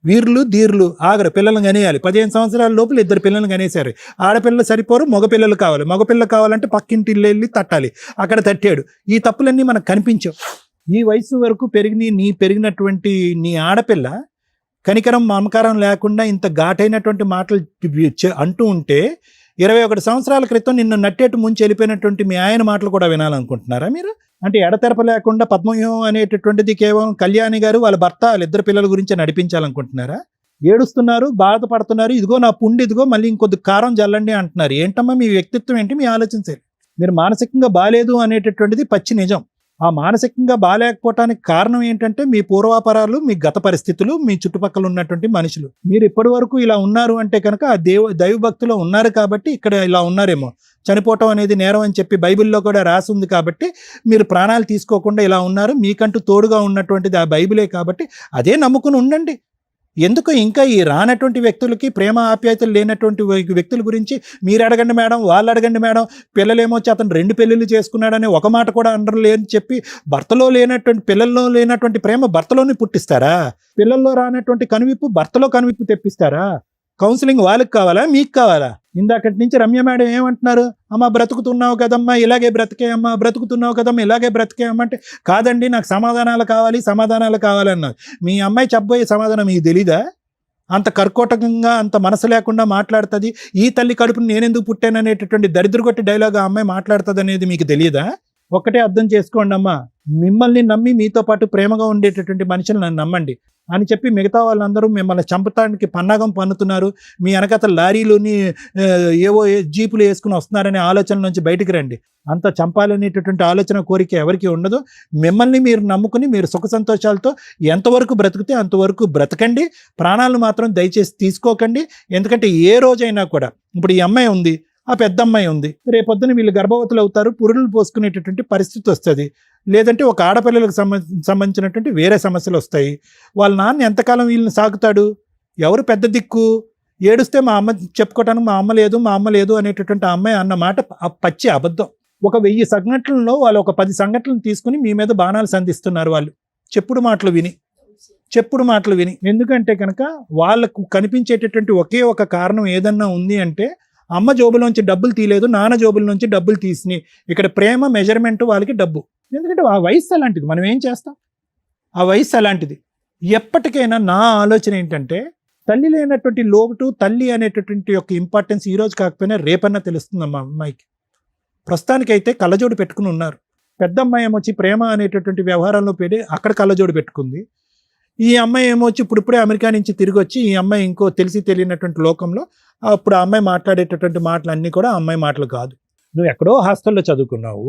వీరులు ధీరులు ఆగరు. పిల్లలను కనేయాలి. 15 సంవత్సరాల లోపల 2 పిల్లలను కనేశారు. ఆడపిల్లలు సరిపోరు, మగపిల్లలు కావాలి. మగపిల్లలు కావాలంటే పక్కింటి ఇల్లు వెళ్ళి తట్టాలి. అక్కడ తట్టాడు. ఈ తప్పులన్నీ మనకు కనిపించవు. ఈ వయసు వరకు పెరిగినటువంటి నీ ఆడపిల్ల కనికరం మమకారం లేకుండా ఇంత ఘాటైనటువంటి మాటలు అంటూ ఉంటే 21 సంవత్సరాల క్రితం నిన్ను నట్టేటు ముంచి వెళ్ళిపోయినటువంటి మీ ఆయన మాటలు కూడా వినాలనుకుంటున్నారా మీరు? అంటే ఎడతెరప లేకుండా పద్మవ్యూహం అనేటటువంటిది కేవలం కళ్యాణి గారు వాళ్ళ భర్త 2 పిల్లల గురించి నడిపించాలనుకుంటున్నారా? ఏడుస్తున్నారు, బాధపడుతున్నారు. ఇదిగో నా పుండి, ఇదిగో మళ్ళీ ఇంకొద్ది కారం జల్లండి అంటున్నారు. ఏంటమ్మా మీ వ్యక్తిత్వం ఏంటి? మీ ఆలోచించారు. మీరు మానసికంగా బాలేదు అనేటటువంటిది పచ్చి నిజం. ఆ మానసికంగా బాలేకపోవటానికి కారణం ఏంటంటే మీ పూర్వాపరాలు, మీ గత పరిస్థితులు, మీ చుట్టుపక్కల ఉన్నటువంటి మనుషులు. మీరు ఇప్పటి వరకు ఇలా ఉన్నారు అంటే కనుక ఆ దైవభక్తిలో ఉన్నారు కాబట్టి ఇక్కడ ఇలా ఉన్నారేమో. చనిపోవటం అనేది నేరం అని చెప్పి బైబిల్లో కూడా రాసి ఉంది కాబట్టి మీరు ప్రాణాలు తీసుకోకుండా ఇలా ఉన్నారు. మీకంటూ తోడుగా ఉన్నటువంటిది ఆ బైబిలే కాబట్టి అదే నమ్ముకుని ఉండండి. ఎందుకు ఇంకా ఈ రానటువంటి వ్యక్తులకి ప్రేమ ఆప్యాయతలు లేనటువంటి వ్యక్తుల గురించి మీరు అడగండి మేడం, వాళ్ళు అడగండి మేడం. పిల్లలేమొచ్చి అతను 2 పెళ్ళిళ్ళు చేసుకున్నాడని ఒక మాట కూడా అనరు లేని చెప్పి పిల్లల్లో లేనటువంటి ప్రేమ భర్తలోని పుట్టిస్తారా? పిల్లల్లో రానటువంటి కనువిప్పు భర్తలో కనువిప్పు తెప్పిస్తారా? కౌన్సిలింగ్ వాళ్ళకి కావాలా మీకు కావాలా? ఇందాకటి నుంచి రమ్య మేడం ఏమంటున్నారు, అమ్మ బ్రతుకుతున్నావు కదమ్మా ఇలాగే బ్రతికే అమ్మా, బ్రతుకుతున్నావు కదమ్మా ఇలాగే బ్రతికే అమ్మ అంటే, కాదండి నాకు సమాధానాలు కావాలన్నారు. మీ అమ్మాయి చెప్పబోయే సమాధానం మీకు తెలీదా? అంత కర్కోటకంగా అంత మనసు లేకుండా మాట్లాడుతుంది. ఈ తల్లి కడుపుని నేనెందుకు పుట్టాననేటటువంటి దరిద్రగొట్టి డైలాగ్ ఆ అమ్మాయి మాట్లాడుతుంది అనేది మీకు తెలియదా? ఒక్కటే అర్థం చేసుకోండి అమ్మా, మిమ్మల్ని నమ్మి మీతో పాటు ప్రేమగా ఉండేటటువంటి మనుషులు నన్ను నమ్మండి అని చెప్పి మిగతా వాళ్ళందరూ మిమ్మల్ని చంపటానికి పన్నాగం పన్నుతున్నారు, మీ వెనకత లారీలోని ఏవో జీపులు వేసుకుని వస్తున్నారనే ఆలోచన నుంచి బయటికి రండి. అంత చంపాలనేటటువంటి ఆలోచన కోరిక ఎవరికి ఉండదు. మిమ్మల్ని మీరు నమ్ముకుని మీరు సుఖ సంతోషాలతో ఎంతవరకు బ్రతికితే అంతవరకు బ్రతకండి. ప్రాణాలను మాత్రం దయచేసి తీసుకోకండి. ఎందుకంటే ఏ రోజైనా కూడా, ఇప్పుడు ఈ అమ్మాయి ఉంది, ఆ పెద్ద అమ్మాయి ఉంది, రేపొద్దున వీళ్ళు గర్భవతులు అవుతారు, పురుళ్ళు పోసుకునేటటువంటి పరిస్థితి వస్తుంది. లేదంటే ఒక ఆడపిల్లలకు సంబంధించినటువంటి వేరే సమస్యలు వస్తాయి. వాళ్ళ నాన్న ఎంతకాలం వీళ్ళని సాగుతాడు? ఎవరు పెద్ద దిక్కు? ఏడుస్తే మా అమ్మ చెప్పుకోవటానికి మా అమ్మ లేదు అనేటటువంటి ఆ అమ్మాయి అన్న మాట పచ్చి అబద్ధం. ఒక 1000 సంఘటనల్లో వాళ్ళు ఒక 10 సంఘటనలు తీసుకుని మీ మీద బాణాలు సంధిస్తున్నారు వాళ్ళు చెప్పుడు మాటలు విని. ఎందుకంటే కనుక వాళ్ళకు కనిపించేటటువంటి ఒకే ఒక కారణం ఏదన్నా ఉంది అంటే, అమ్మ జోబులోంచి డబ్బులు తీయలేదు, నాన్న జోబుల నుంచి డబ్బులు తీసినాయి. ఇక్కడ ప్రేమ మెజర్మెంట్ వాళ్ళకి డబ్బు. ఎందుకంటే ఆ వయస్సు అలాంటిది, మనం ఏం చేస్తాం? ఆ వయస్సు అలాంటిది. ఎప్పటికైనా నా ఆలోచన ఏంటంటే, తల్లి లేనటువంటి లోటు, తల్లి అనేటటువంటి యొక్క ఇంపార్టెన్స్ ఈరోజు కాకపోయినా రేపన్నా తెలుస్తుంది అమ్మా అమ్మాయికి. ప్రస్తుతానికైతే కళ్ళజోడు పెట్టుకుని ఉన్నారు. పెద్ద అమ్మాయి ఏమొచ్చి ప్రేమ అనేటటువంటి వ్యవహారంలో పెట్టి అక్కడ కళ్ళజోడు పెట్టుకుంది. ఈ అమ్మాయి ఏమొచ్చి ఇప్పుడే అమెరికా నుంచి తిరిగి వచ్చి ఈ అమ్మాయి ఇంకో తెలిసి తెలియనటువంటి లోకంలో, అప్పుడు ఆ అమ్మాయి మాట్లాడేటటువంటి మాటలు అన్నీ కూడా ఆ అమ్మాయి మాటలు కాదు. నువ్వు ఎక్కడో హాస్టల్లో చదువుకున్నావు,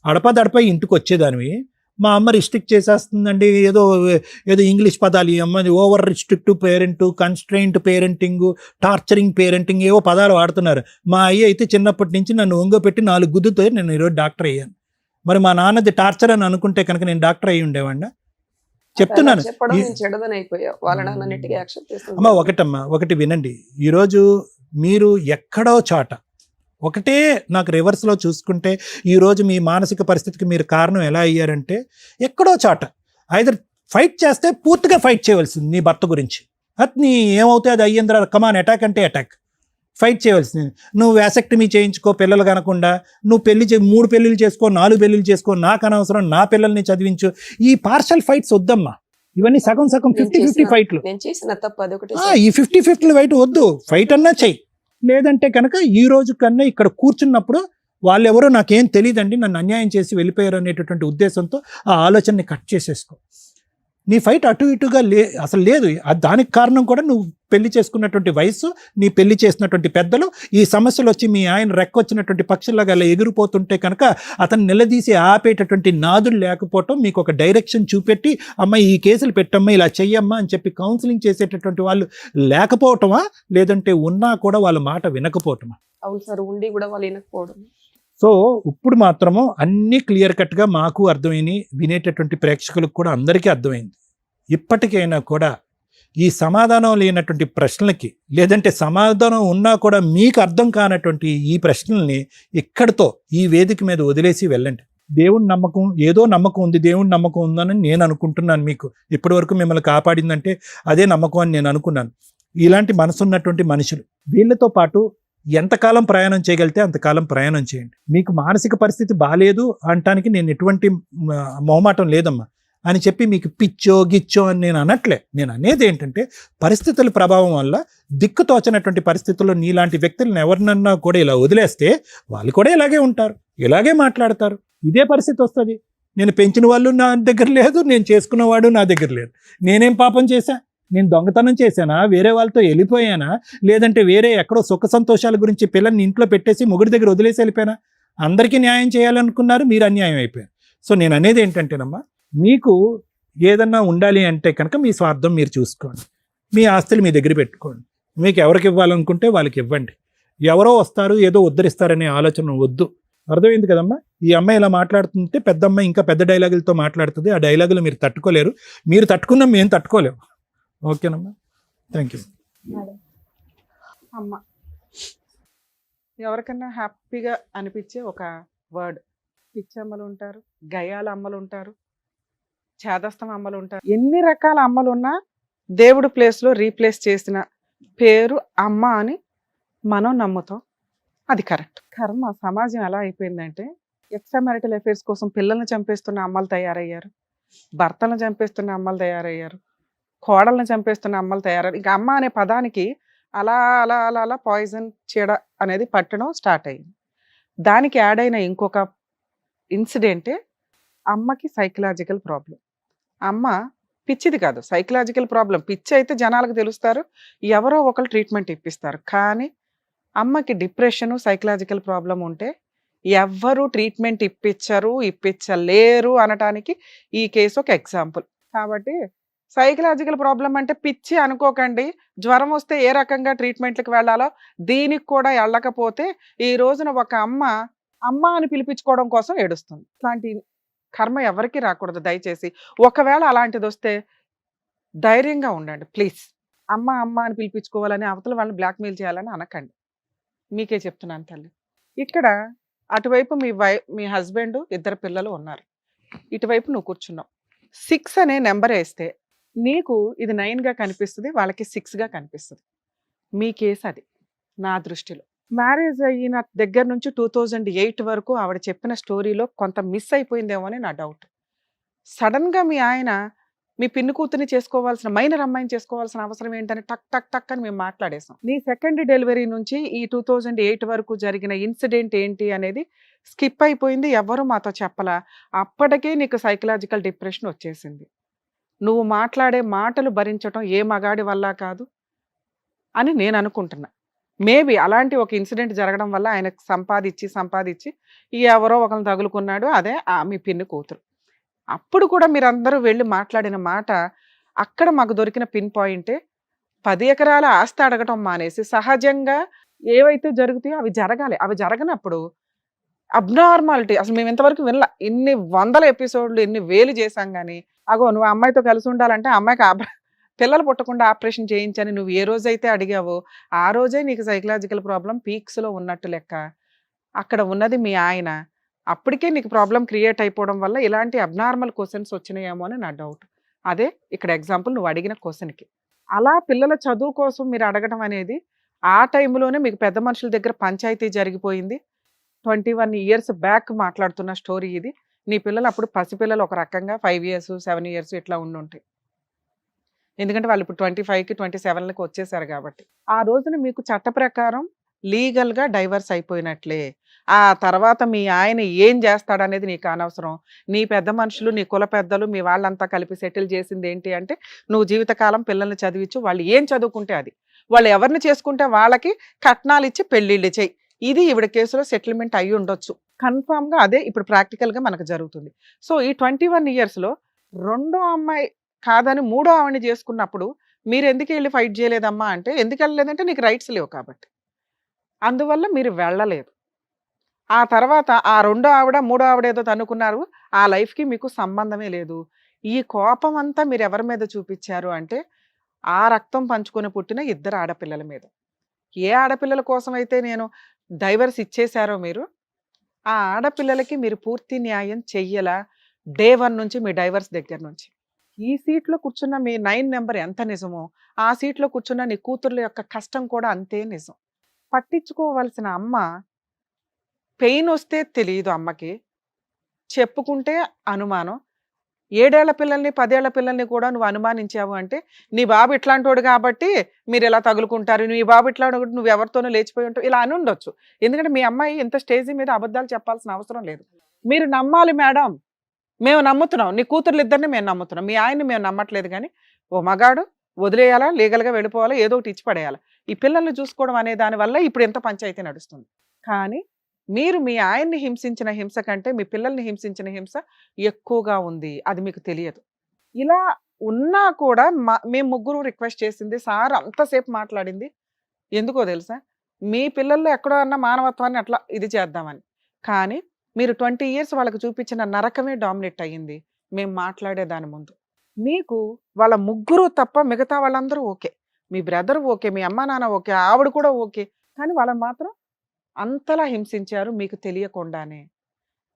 అడపదడప ఇంటికి వచ్చేదానివి. మా అమ్మ రిస్ట్రిక్ట్ చేసేస్తుందండి, ఏదో ఇంగ్లీష్ పదాలు, ఈ అమ్మాయి over restrictive parent, constraint parenting, torturing parenting, ఏవో పదాలు వాడుతున్నారు. మా అయ్య అయితే చిన్నప్పటి నుంచి నన్ను ఒంగోపెట్టి 4 గుద్దుతో నేను ఈరోజు డాక్టర్ అయ్యాను. మరి మా నాన్నది టార్చర్ అని అనుకుంటే కనుక నేను డాక్టర్ అయ్యి ఉండేవాడినా? చెప్తున్నాను. అమ్మా ఒకటి వినండి. ఈరోజు మీరు ఎక్కడో చాట ఒకటే నాకు రివర్స్లో చూసుకుంటే, ఈరోజు మీ మానసిక పరిస్థితికి మీరు కారణం ఎలా అయ్యారంటే, ఎక్కడో చాట ఐదర్ ఫైట్ చేస్తే పూర్తిగా ఫైట్ చేయవలసింది నీ భర్త గురించి. అది నీ ఏమవుతే అది అయ్యిందిరా, కమాన్ అటాక్ అంటే అటాక్, ఫైట్ చేయవలసింది. నువ్వు వ్యాసెక్టమీ చేయించుకో పిల్లలు కనకుండా, నువ్వు 3 పెళ్ళిళ్ళు చేసుకో, 4 పెళ్ళిళ్ళు చేసుకో, నాకు అనవసరం, నా పిల్లల్ని చదివించు. ఈ పార్షల్ ఫైట్స్ వద్దమ్మా. ఇవన్నీ సగం 50-50 ఫైట్లు. ఈ 50-50 ఫైట్ వద్దు. ఫైట్ అన్నా చెయ్యి. లేదంటే కనుక ఈ రోజు కన్నా ఇక్కడ కూర్చున్నప్పుడు వాళ్ళెవరో నాకేం తెలియదండి, నన్ను అన్యాయం చేసి వెళ్ళిపోయారు అనేటటువంటి ఉద్దేశంతో ఆ ఆలోచనని కట్ చేసేసుకో. నీ ఫైట్ అటు ఇటుగా అసలు లేదు. దానికి కారణం కూడా నువ్వు పెళ్లి చేసుకున్నటువంటి వయసు, నీ పెళ్లి చేసినటువంటి పెద్దలు. ఈ సమస్యలు వచ్చి మీ ఆయన రెక్కొచ్చినటువంటి పక్షుల్లాగా అలా ఎగిరిపోతుంటే కనుక అతను నిలదీసి ఆపేటటువంటి నాదులు లేకపోవటం, మీకు ఒక డైరెక్షన్ చూపెట్టి అమ్మ ఈ కేసులు పెట్టమ్మా, ఇలా చెయ్యమ్మా అని చెప్పి కౌన్సిలింగ్ చేసేటటువంటి వాళ్ళు లేకపోవటమా, లేదంటే ఉన్నా కూడా వాళ్ళ మాట వినకపోవటమా? అవును సార్, ఉండి కూడా వాళ్ళు వినకపోవడం. సో ఇప్పుడు మాత్రము అన్నీ క్లియర్ కట్గా మాకు అర్థమైంది, వినేటటువంటి ప్రేక్షకులకు కూడా అందరికీ అర్థమైంది. ఇప్పటికైనా కూడా ఈ సమాధానం లేనటువంటి ప్రశ్నలకి, లేదంటే సమాధానం ఉన్నా కూడా మీకు అర్థం కానటువంటి ఈ ప్రశ్నల్ని ఇక్కడితో ఈ వేదిక మీద వదిలేసి వెళ్ళండి. దేవుని నమ్మకం, ఏదో నమ్మకం ఉంది, దేవుని నమ్మకం ఉందని నేను అనుకుంటున్నాను. మీకు ఇప్పటి వరకు మిమ్మల్ని కాపాడిందంటే అదే నమ్మకం అని నేను అనుకున్నాను. ఇలాంటి మనసున్నటువంటి మనుషులు, వీళ్ళతో పాటు ఎంతకాలం ప్రయాణం చేయగలిగితే అంతకాలం ప్రయాణం చేయండి. మీకు మానసిక పరిస్థితి బాగాలేదు అనటానికి నేను ఎటువంటి మొహమాటం లేదమ్మా అని చెప్పి మీకు పిచ్చో గిచ్చో అని నేను అనట్లే. నేను అనేది ఏంటంటే, పరిస్థితుల ప్రభావం వల్ల దిక్కుతోచనటువంటి పరిస్థితుల్లో నీలాంటి వ్యక్తులను ఎవరినన్నా కూడా ఇలా వదిలేస్తే వాళ్ళు కూడా ఇలాగే ఉంటారు, ఇలాగే మాట్లాడతారు, ఇదే పరిస్థితి వస్తుంది. నేను పెంచిన వాళ్ళు నా దగ్గర లేదు, నేను చేసుకున్నవాడు నా దగ్గర లేదు. నేనేం పాపం చేశా? నేను దొంగతనం చేశానా? వేరే వాళ్ళతో వెళ్ళిపోయానా? లేదంటే వేరే ఎక్కడో సుఖ సంతోషాల గురించి పిల్లల్ని ఇంట్లో పెట్టేసి మొగుడి దగ్గర వదిలేసి వెళ్ళిపోయానా? అందరికీ న్యాయం చేయాలనుకున్నారు, మీరు అన్యాయం అయిపోయారు. సో నేను అనేది ఏంటంటేనమ్మా, మీకు ఏదన్నా ఉండాలి అంటే కనుక మీ స్వార్థం మీరు చూసుకోండి, మీ ఆస్తులు మీ దగ్గర పెట్టుకోండి. మీకు ఎవరికి ఇవ్వాలనుకుంటే వాళ్ళకి ఇవ్వండి. ఎవరో వస్తారు ఏదో ఉద్ధరిస్తారనే ఆలోచన వద్దు. అర్థమైంది కదమ్మా? ఈ అమ్మాయి ఇలా మాట్లాడుతుంటే పెద్ద అమ్మాయి ఇంకా పెద్ద డైలాగులతో మాట్లాడుతుంది. ఆ డైలాగులు మీరు తట్టుకోలేరు, మీరు తట్టుకున్నాం, మేము తట్టుకోలేము. ఓకేనమ్మా, థ్యాంక్ యూ. అమ్మ ఎవరికన్నా హ్యాపీగా అనిపించే ఒక వర్డ్. పిచ్చి అమ్మలు ఉంటారు, గయాల అమ్మలు ఉంటారు, చేదస్తం అమ్మలు ఉంటారు. ఎన్ని రకాల అమ్మలు ఉన్నా దేవుడు ప్లేస్లో రీప్లేస్ చేసిన పేరు అమ్మ అని మనం నమ్ముతాం, అది కరెక్ట్. కర్మ సమాజం ఎలా అయిపోయిందంటే ఎక్స్ట్రా మ్యారిటల్ అఫైర్స్ కోసం పిల్లల్ని చంపేస్తున్న అమ్మలు తయారయ్యారు, భర్తలను చంపేస్తున్న అమ్మలు తయారయ్యారు, కోడల్ని చంపేస్తున్న అమ్మలు తయారయ్యారు. ఇంకా అమ్మ అనే పదానికి అలా అలా అలా అలా పాయిజన్ చీడ అనేది పట్టడం స్టార్ట్ అయింది. దానికి యాడ్ అయిన ఇంకొక ఇన్సిడెంటే అమ్మకి సైకలాజికల్ ప్రాబ్లం. అమ్మ పిచ్చిది కాదు, సైకలాజికల్ ప్రాబ్లం. పిచ్చి అయితే జనాలకు తెలుస్తారు, ఎవరో ఒకరు ట్రీట్మెంట్ ఇప్పిస్తారు. కానీ అమ్మకి డిప్రెషను సైకలాజికల్ ప్రాబ్లం ఉంటే ఎవ్వరు ట్రీట్మెంట్ ఇప్పించలేరు అనటానికి ఈ కేసు ఒక ఎగ్జాంపుల్. కాబట్టి సైకలాజికల్ ప్రాబ్లం అంటే పిచ్చి అనుకోకండి. జ్వరం వస్తే ఏ రకంగా ట్రీట్మెంట్లకు వెళ్ళాలో దీనికి కూడా వెళ్ళకపోతే ఈ రోజున ఒక అమ్మ అమ్మ అని పిలిపించుకోవడం కోసం ఏడుస్తుంది. ఇట్లాంటి కర్మ ఎవరికి రాకూడదు దయచేసి. ఒకవేళ అలాంటిది వస్తే ధైర్యంగా ఉండండి ప్లీజ్. అమ్మ అమ్మ అని పిలిపించుకోవాలని అవతల వాళ్ళని బ్లాక్మెయిల్ చేయాలని అనకండి. మీకే చెప్తున్నాను తల్లి. ఇక్కడ అటువైపు మీ హస్బెండ్, 2 పిల్లలు ఉన్నారు, ఇటువైపు నువ్వు కూర్చున్నావు. 6 అనే నెంబర్ వేస్తే నీకు ఇది 9గా కనిపిస్తుంది, వాళ్ళకి 6గా కనిపిస్తుంది. మీ కేసు అది నా దృష్టిలో. మ్యారేజ్ అయిన దగ్గర నుంచి 2008 వరకు ఆవిడ చెప్పిన స్టోరీలో కొంత మిస్ అయిపోయిందేమో అని నా డౌట్. సడన్గా మీ ఆయన మీ పిన్ని కూతుర్ని చేసుకోవాల్సిన, మైనర్ అమ్మాయిని చేసుకోవాల్సిన అవసరం ఏంటని టక్ టక్ టక్ అని మేము మాట్లాడేసాం. నీ సెకండ్ డెలివరీ నుంచి ఈ 2008 వరకు జరిగిన ఇన్సిడెంట్ ఏంటి అనేది స్కిప్ అయిపోయింది, ఎవ్వరూ మాతో చెప్పలా. అప్పటికే నీకు సైకలాజికల్ డిప్రెషన్ వచ్చేసింది. నువ్వు మాట్లాడే మాటలు భరించటం ఏ మగాడి వల్ల కాదు అని నేను అనుకుంటున్నా. మేబీ అలాంటి ఒక ఇన్సిడెంట్ జరగడం వల్ల ఆయనకు సంపాదించి ఎవరో ఒకరిని తగులుకున్నాడు, అదే మీ పిన్ని కూతురు. అప్పుడు కూడా మీరందరూ వెళ్ళి మాట్లాడిన మాట అక్కడ మాకు దొరికిన పిన్ పాయింటే 10 ఎకరాల ఆస్తి అడగటం మానేసి సహజంగా ఏవైతే జరుగుతాయో అవి జరగాలి. అవి జరగనప్పుడు అబ్నార్మాలిటీ అసలు మేము ఇంతవరకు వినలా. ఇన్ని 100 ఎపిసోడ్లు ఎన్ని వేలు చేశాం కానీ, అగో నువ్వు అమ్మాయితో కలిసి ఉండాలంటే అమ్మాయికి పిల్లలు పుట్టకుండా ఆపరేషన్ చేయించని నువ్వు ఏ రోజైతే అడిగావో ఆ రోజే నీకు సైకలాజికల్ ప్రాబ్లం పీక్స్లో ఉన్నట్టు లెక్క. అక్కడ ఉన్నది మీ ఆయన. అప్పటికే నీకు ప్రాబ్లం క్రియేట్ అయిపోవడం వల్ల ఇలాంటి అబ్నార్మల్ క్వశ్చన్స్ వచ్చినాయేమో అని నా డౌట్. అదే ఇక్కడ ఎగ్జాంపుల్ నువ్వు అడిగిన క్వశ్చన్కి. అలా పిల్లల చదువు కోసం మీరు అడగడం అనేది ఆ టైంలోనే మీకు పెద్ద మనుషుల దగ్గర పంచాయతీ జరిగిపోయింది. 21 ఇయర్స్ బ్యాక్ మాట్లాడుతున్న స్టోరీ ఇది. నీ పిల్లలు అప్పుడు పసిపిల్లలు ఒక రకంగా 5 ఇయర్స్ 7 ఇయర్స్ ఇట్లా ఉండుంటాయి. ఎందుకంటే వాళ్ళు ఇప్పుడు 25కి 27కి వచ్చేసారు కాబట్టి. ఆ రోజున మీకు చట్ట ప్రకారం లీగల్గా డైవర్స్ అయిపోయినట్లే. ఆ తర్వాత మీ ఆయన ఏం చేస్తాడనేది నీకు అనవసరం. నీ పెద్ద మనుషులు, నీ కుల పెద్దలు, మీ వాళ్ళంతా కలిపి సెటిల్ చేసింది ఏంటి అంటే నువ్వు జీవితకాలం పిల్లల్ని చదివించు, వాళ్ళు ఏం చదువుకుంటే అది, వాళ్ళు ఎవరిని చేసుకుంటే వాళ్ళకి కట్నాలు ఇచ్చి పెళ్ళిళ్ళు చేయి. ఇది ఈవిడ కేసులో సెటిల్మెంట్ అయ్యి ఉండొచ్చు. కన్ఫామ్గా అదే ఇప్పుడు ప్రాక్టికల్గా మనకు జరుగుతుంది. సో ఈ 21 ఇయర్స్లో రెండో అమ్మాయి కాదని మూడో ఆవిడని చేసుకున్నప్పుడు మీరు ఎందుకు వెళ్ళి ఫైట్ చేయలేదమ్మా అంటే, ఎందుకు వెళ్ళలేదంటే నీకు రైట్స్ లేవు కాబట్టి, అందువల్ల మీరు వెళ్ళలేదు. ఆ తర్వాత ఆ రెండో ఆవిడ మూడో ఆవిడ ఏదో తన్నుకున్నారు, ఆ లైఫ్కి మీకు సంబంధమే లేదు. ఈ కోపం అంతా మీరు ఎవరి మీద చూపించారు అంటే ఆ రక్తం పంచుకొని పుట్టిన 2 ఆడపిల్లల మీద. ఏ ఆడపిల్లల కోసం అయితే నేను డైవర్స్ ఇచ్చేశారో మీరు, ఆ ఆడపిల్లలకి మీరు పూర్తి న్యాయం చెయ్యలా డే 1 నుంచి మీ డైవర్స్ దగ్గర నుంచి. ఈ సీట్లో కూర్చున్న మీ 9 నెంబర్ ఎంత నిజమో ఆ సీట్లో కూర్చున్న నీ కూతుర్ల యొక్క కష్టం కూడా అంతే నిజం. పట్టించుకోవాల్సిన అమ్మ పెయిన్ వస్తే తెలియదు అమ్మకి, చెప్పుకుంటే అనుమానం. 7 ఏళ్ల పిల్లల్ని 10 ఏళ్ల పిల్లల్ని కూడా నువ్వు అనుమానించావు అంటే నీ బాబు ఇట్లాంటోడు కాబట్టి మీరు ఎలా తగులుకుంటారు, నీ బాబు ఇట్లాంటి నువ్వు ఎవరితోనూ లేచిపోయి ఉంటావు ఇలా అని ఉండొచ్చు. ఎందుకంటే మీ అమ్మాయి ఇంత స్టేజ్ మీద అబద్ధాలు చెప్పాల్సిన అవసరం లేదు. మీరు నమ్మాలి మేడం, మేము నమ్ముతున్నాం, నీ కూతుర్లు ఇద్దరిని మేము నమ్ముతున్నాం, మీ ఆయన్ని మేము నమ్మట్లేదు. కానీ ఓ మగాడు వదిలేయాలా, లీగల్గా వెళ్ళిపోవాలా, ఏదో ఒకటి ఇచ్చి పడేయాలి. ఈ పిల్లల్ని చూసుకోవడం అనే దానివల్ల ఇప్పుడు ఎంత పంచాయతీ నడుస్తుంది. కానీ మీరు మీ ఆయన్ని హింసించిన హింస కంటే మీ పిల్లల్ని హింసించిన హింస ఎక్కువగా ఉంది, అది మీకు తెలియదు. ఇలా ఉన్నా కూడా మేము ముగ్గురు రిక్వెస్ట్ చేసింది, సార్ అంతసేపు మాట్లాడింది ఎందుకో తెలుసా, మీ పిల్లల్లో ఎక్కడో అన్న మానవత్వాన్ని అట్లా ఇది చేద్దామని. కానీ మీరు 20 ఇయర్స్ వాళ్ళకి చూపించిన నరకమే డామినేట్ అయ్యింది మేము మాట్లాడే దాని ముందు. మీకు వాళ్ళ ముగ్గురు తప్ప మిగతా వాళ్ళందరూ ఓకే, మీ బ్రదర్ ఓకే, మీ అమ్మ నాన్న ఓకే, ఆవిడ కూడా ఓకే, కానీ వాళ్ళని మాత్రం అంతలా హింసించారు మీకు తెలియకుండానే.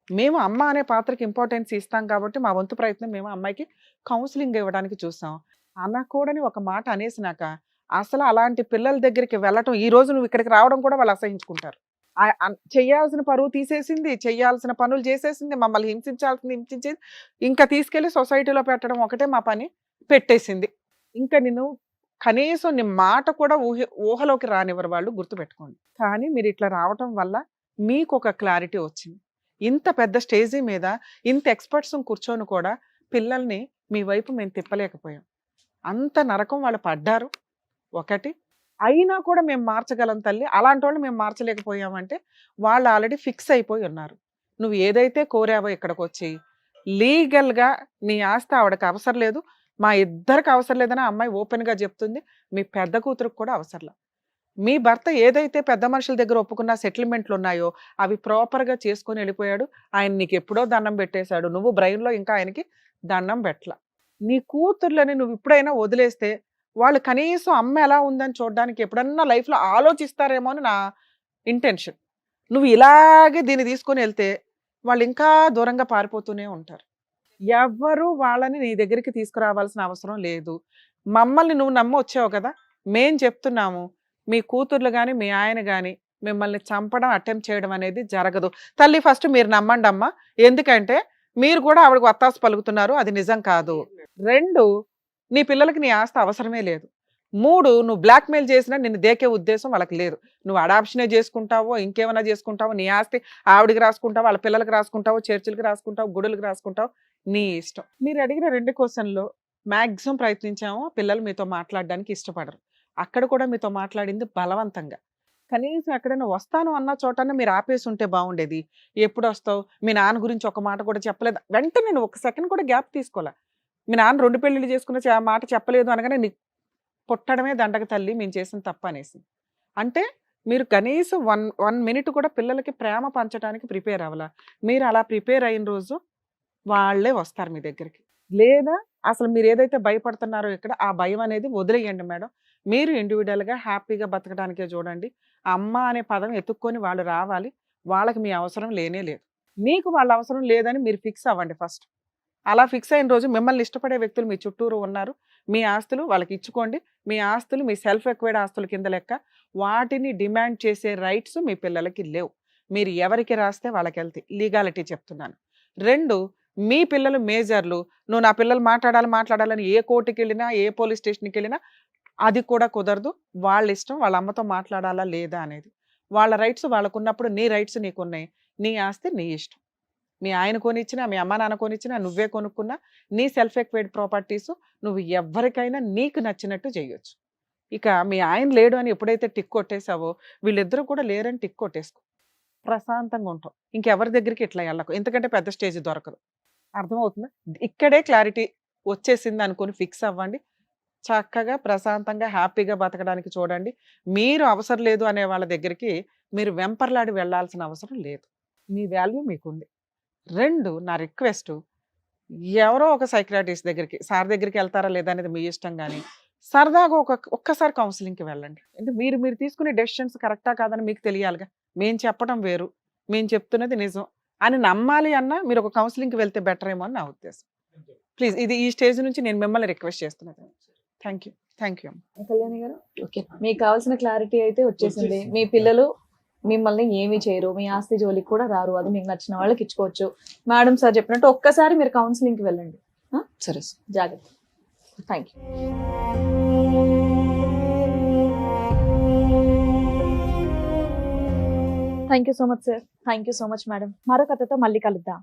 మేము అమ్మ అనే పాత్రకి ఇంపార్టెన్స్ ఇస్తాం కాబట్టి మా వంతు ప్రయత్నం మేము అమ్మాయికి కౌన్సిలింగ్ ఇవ్వడానికి చూసాం. అనకూడని ఒక మాట అనేసినాక అసలు అలాంటి పిల్లల దగ్గరికి వెళ్ళటం, ఈ రోజు నువ్వు ఇక్కడికి రావడం కూడా వాళ్ళు అసహించుకుంటారు. చెయ్యాల్సిన పరువు తీసేసింది, చెయ్యాల్సిన పనులు చేసేసింది, మమ్మల్ని హింసించేది, ఇంకా తీసుకెళ్లి సొసైటీలో పెట్టడం ఒకటే మా పని పెట్టేసింది. ఇంకా నేను కనీసం నీ మాట కూడా ఊహలోకి రానివ్వరు వాళ్ళు, గుర్తుపెట్టుకోండి. కానీ మీరు ఇట్లా రావటం వల్ల మీకు ఒక క్లారిటీ వచ్చింది. ఇంత పెద్ద స్టేజీ మీద ఇంత ఎక్స్పర్ట్స్ కూర్చొని కూడా పిల్లల్ని మీ వైపు మేము తిప్పలేకపోయాం. అంత నరకం వాళ్ళు పడ్డారు ఒకటి. అయినా కూడా మేము మార్చగలం తల్లి, అలాంటి వాళ్ళు మేము మార్చలేకపోయామంటే వాళ్ళు ఆల్రెడీ ఫిక్స్ అయిపోయి ఉన్నారు. నువ్వు ఏదైతే కోరావో ఇక్కడికి వచ్చి లీగల్గా నీ ఆస్తి ఆవిడకి అవసరం లేదు, మా ఇద్దరికి అవసరం లేదని అమ్మాయి ఓపెన్గా చెప్తుంది. మీ పెద్ద కూతురికి కూడా అవసరం లేదు. మీ భర్త ఏదైతే పెద్ద మనుషుల దగ్గర ఒప్పుకున్న సెటిల్మెంట్లు ఉన్నాయో అవి ప్రాపర్గా చేసుకొని వెళ్ళిపోయాడు. ఆయన నీకు ఎప్పుడో దండం పెట్టేశాడు, నువ్వు బ్రెయిన్లో ఇంకా ఆయనకి దండం పెట్టల. నీ కూతుర్లని నువ్వు ఇప్పుడైనా వదిలేస్తే వాళ్ళు కనీసం అమ్మ ఎలా ఉందని చూడడానికి ఎప్పుడన్నా లైఫ్లో ఆలోచిస్తారేమో అని నా ఇంటెన్షన్. నువ్వు ఇలాగే దీన్ని తీసుకొని వెళ్తే వాళ్ళు ఇంకా దూరంగా పారిపోతూనే ఉంటారు. ఎవ్వరూ వాళ్ళని నీ దగ్గరికి తీసుకురావాల్సిన అవసరం లేదు. మమ్మల్ని నువ్వు నమ్మి వచ్చావు కదా, మేం చెప్తున్నాము, మీ కూతుర్లు కానీ మీ ఆయన కానీ మిమ్మల్ని చంపడం అటెంప్ట్ చేయడం అనేది జరగదు. తల్లి ఫస్ట్ మీరు నమ్మండి అమ్మా, ఎందుకంటే మీరు కూడా ఆవిడకు వత్తాసు పలుకుతున్నారు, అది నిజం కాదు. 2, నీ పిల్లలకి నీ ఆస్తి అవసరమే లేదు. 3, నువ్వు బ్లాక్మెయిల్ చేసినా నిన్ను దేకే ఉద్దేశం వాళ్ళకి లేదు. నువ్వు అడాప్షనే చేసుకుంటావో ఇంకేమైనా చేసుకుంటావో, నీ ఆస్తి ఆవిడికి రాసుకుంటావు, వాళ్ళ పిల్లలకి రాసుకుంటావు, చర్చిలకి రాసుకుంటావు, గుడులకు రాసుకుంటావు, నీ ఇష్టం. మీరు అడిగిన 2 క్వశ్చన్లో మ్యాక్సిమం ప్రయత్నించాము. పిల్లలు మీతో మాట్లాడడానికి ఇష్టపడరు. అక్కడ కూడా మీతో మాట్లాడింది బలవంతంగా. కనీసం ఎక్కడైనా వస్తాను అన్న చోటన్నా మీరు ఆపేసి ఉంటే బాగుండేది. ఎప్పుడు వస్తావు, మీ నాన్న గురించి ఒక మాట కూడా చెప్పలేదు. వెంటనే నేను 1 సెకండ్ కూడా గ్యాప్ తీసుకోలే. మీ నాన్న 2 పెళ్ళిళ్ళు చేసుకున్న మాట చెప్పలేదు అనగానే నీకు పుట్టడమే దండగ తల్లి, మేము చేసిన తప్పు అనేసి. అంటే మీరు కనీసం 1 మినిట్ కూడా పిల్లలకి ప్రేమ పంచడానికి ప్రిపేర్ అవ్వాల. మీరు అలా ప్రిపేర్ అయిన రోజు వాళ్ళే వస్తారు మీ దగ్గరికి. లేదా అసలు మీరు ఏదైతే భయపడుతున్నారో ఇక్కడ ఆ భయం అనేది వదిలేయండి మేడం. మీరు ఇండివిజువల్గా హ్యాపీగా బతకడానికే చూడండి. అమ్మ అనే పదం ఎత్తుక్కొని వాళ్ళు రావాలి. వాళ్ళకి మీ అవసరం లేనే లేదు. మీకు వాళ్ళ అవసరం లేదని మీరు ఫిక్స్ అవ్వండి ఫస్ట్. అలా ఫిక్స్ అయిన రోజు మిమ్మల్ని ఇష్టపడే వ్యక్తులు మీ చుట్టూరు ఉన్నారు. మీ ఆస్తులు వాళ్ళకి ఇచ్చుకోండి. మీ ఆస్తులు మీ సెల్ఫ్ ఎక్వైర్డ్ ఆస్తుల కింద లెక్క. వాటిని డిమాండ్ చేసే రైట్స్ మీ పిల్లలకి లేవు. మీరు ఎవరికి రాస్తే వాళ్ళకి వెళ్తాయి. లీగాలిటీ చెప్తున్నాను. 2, మీ పిల్లలు మేజర్లు, నువ్వు నా పిల్లలు మాట్లాడాలని ఏ కోర్టుకి వెళ్ళినా ఏ పోలీస్ స్టేషన్కి వెళ్ళినా అది కూడా కుదరదు. వాళ్ళ ఇష్టం, వాళ్ళ అమ్మతో మాట్లాడాలా లేదా అనేది. వాళ్ళ రైట్స్ వాళ్ళకు ఉన్నప్పుడు నీ రైట్స్ నీకున్నాయి. నీ ఆస్తి నీ ఇష్టం. మీ ఆయన కొనిచ్చినా, మీ అమ్మ నాన్న కొనిచ్చినా, నువ్వే కొనుక్కున్నా, నీ సెల్ఫ్ ఎక్వైర్డ్ ప్రాపర్టీస్ నువ్వు ఎవరికైనా నీకు నచ్చినట్టు చేయొచ్చు. ఇక మీ ఆయన లేడు అని ఎప్పుడైతే టిక్ కొట్టేసావో వీళ్ళిద్దరూ కూడా లేరని టిక్ కొట్టేసుకో. ప్రశాంతంగా ఉంటావు. ఇంకెవరి దగ్గరికి ఇట్లా వెళ్ళకు, ఎందుకంటే పెద్ద స్టేజ్ దొరకదు. అర్థమవుతుందా? ఇక్కడే క్లారిటీ వచ్చేసింది అనుకుని ఫిక్స్ అవ్వండి. చక్కగా ప్రశాంతంగా హ్యాపీగా బతకడానికి చూడండి. మీరు అవసరం లేదు అనే వాళ్ళ దగ్గరికి మీరు వెంపర్లాడి వెళ్ళాల్సిన అవసరం లేదు. మీ వాల్యూ మీకుంది. 2, నా రిక్వెస్ట్, ఎవరో ఒక సైకియాట్రిస్ట్ దగ్గరికి, సార్ దగ్గరికి వెళ్తారా లేదా అనేది మీ ఇష్టం, కానీ సరదాగా ఒక్కసారి కౌన్సిలింగ్కి వెళ్ళండి. అంటే మీరు తీసుకునే డెసిషన్స్ కరెక్టా కాదని మీకు తెలియాలిగా. మేము చెప్పడం వేరు, మేము చెప్తున్నది నిజం అని నమ్మాలి అన్నా మీరు ఒక కౌన్సిలింగ్కి వెళ్తే బెటర్ ఏమో అని నా ఉద్దేశం. ప్లీజ్ ఇది ఈ స్టేజ్ నుంచి నేను మిమ్మల్ని రిక్వెస్ట్ చేస్తున్నాను. Thank you. కళ్యాణి గారు, ఓకే, మీకు కావాల్సిన క్లారిటీ అయితే వచ్చేసింది. మీ పిల్లలు మిమ్మల్ని ఏమీ చేయరు, మీ ఆస్తి జోలికి కూడా రారు, అది మీకు నచ్చిన వాళ్ళకి ఇచ్చుకోవచ్చు. మేడం సార్ చెప్పినట్టు ఒక్కసారి మీరు కౌన్సిలింగ్కి వెళ్ళండి. సరే, జాగ్రత్త. Thank you so much sir. Thank you so much madam. మరో కథతో మళ్ళీ కలుద్దాం.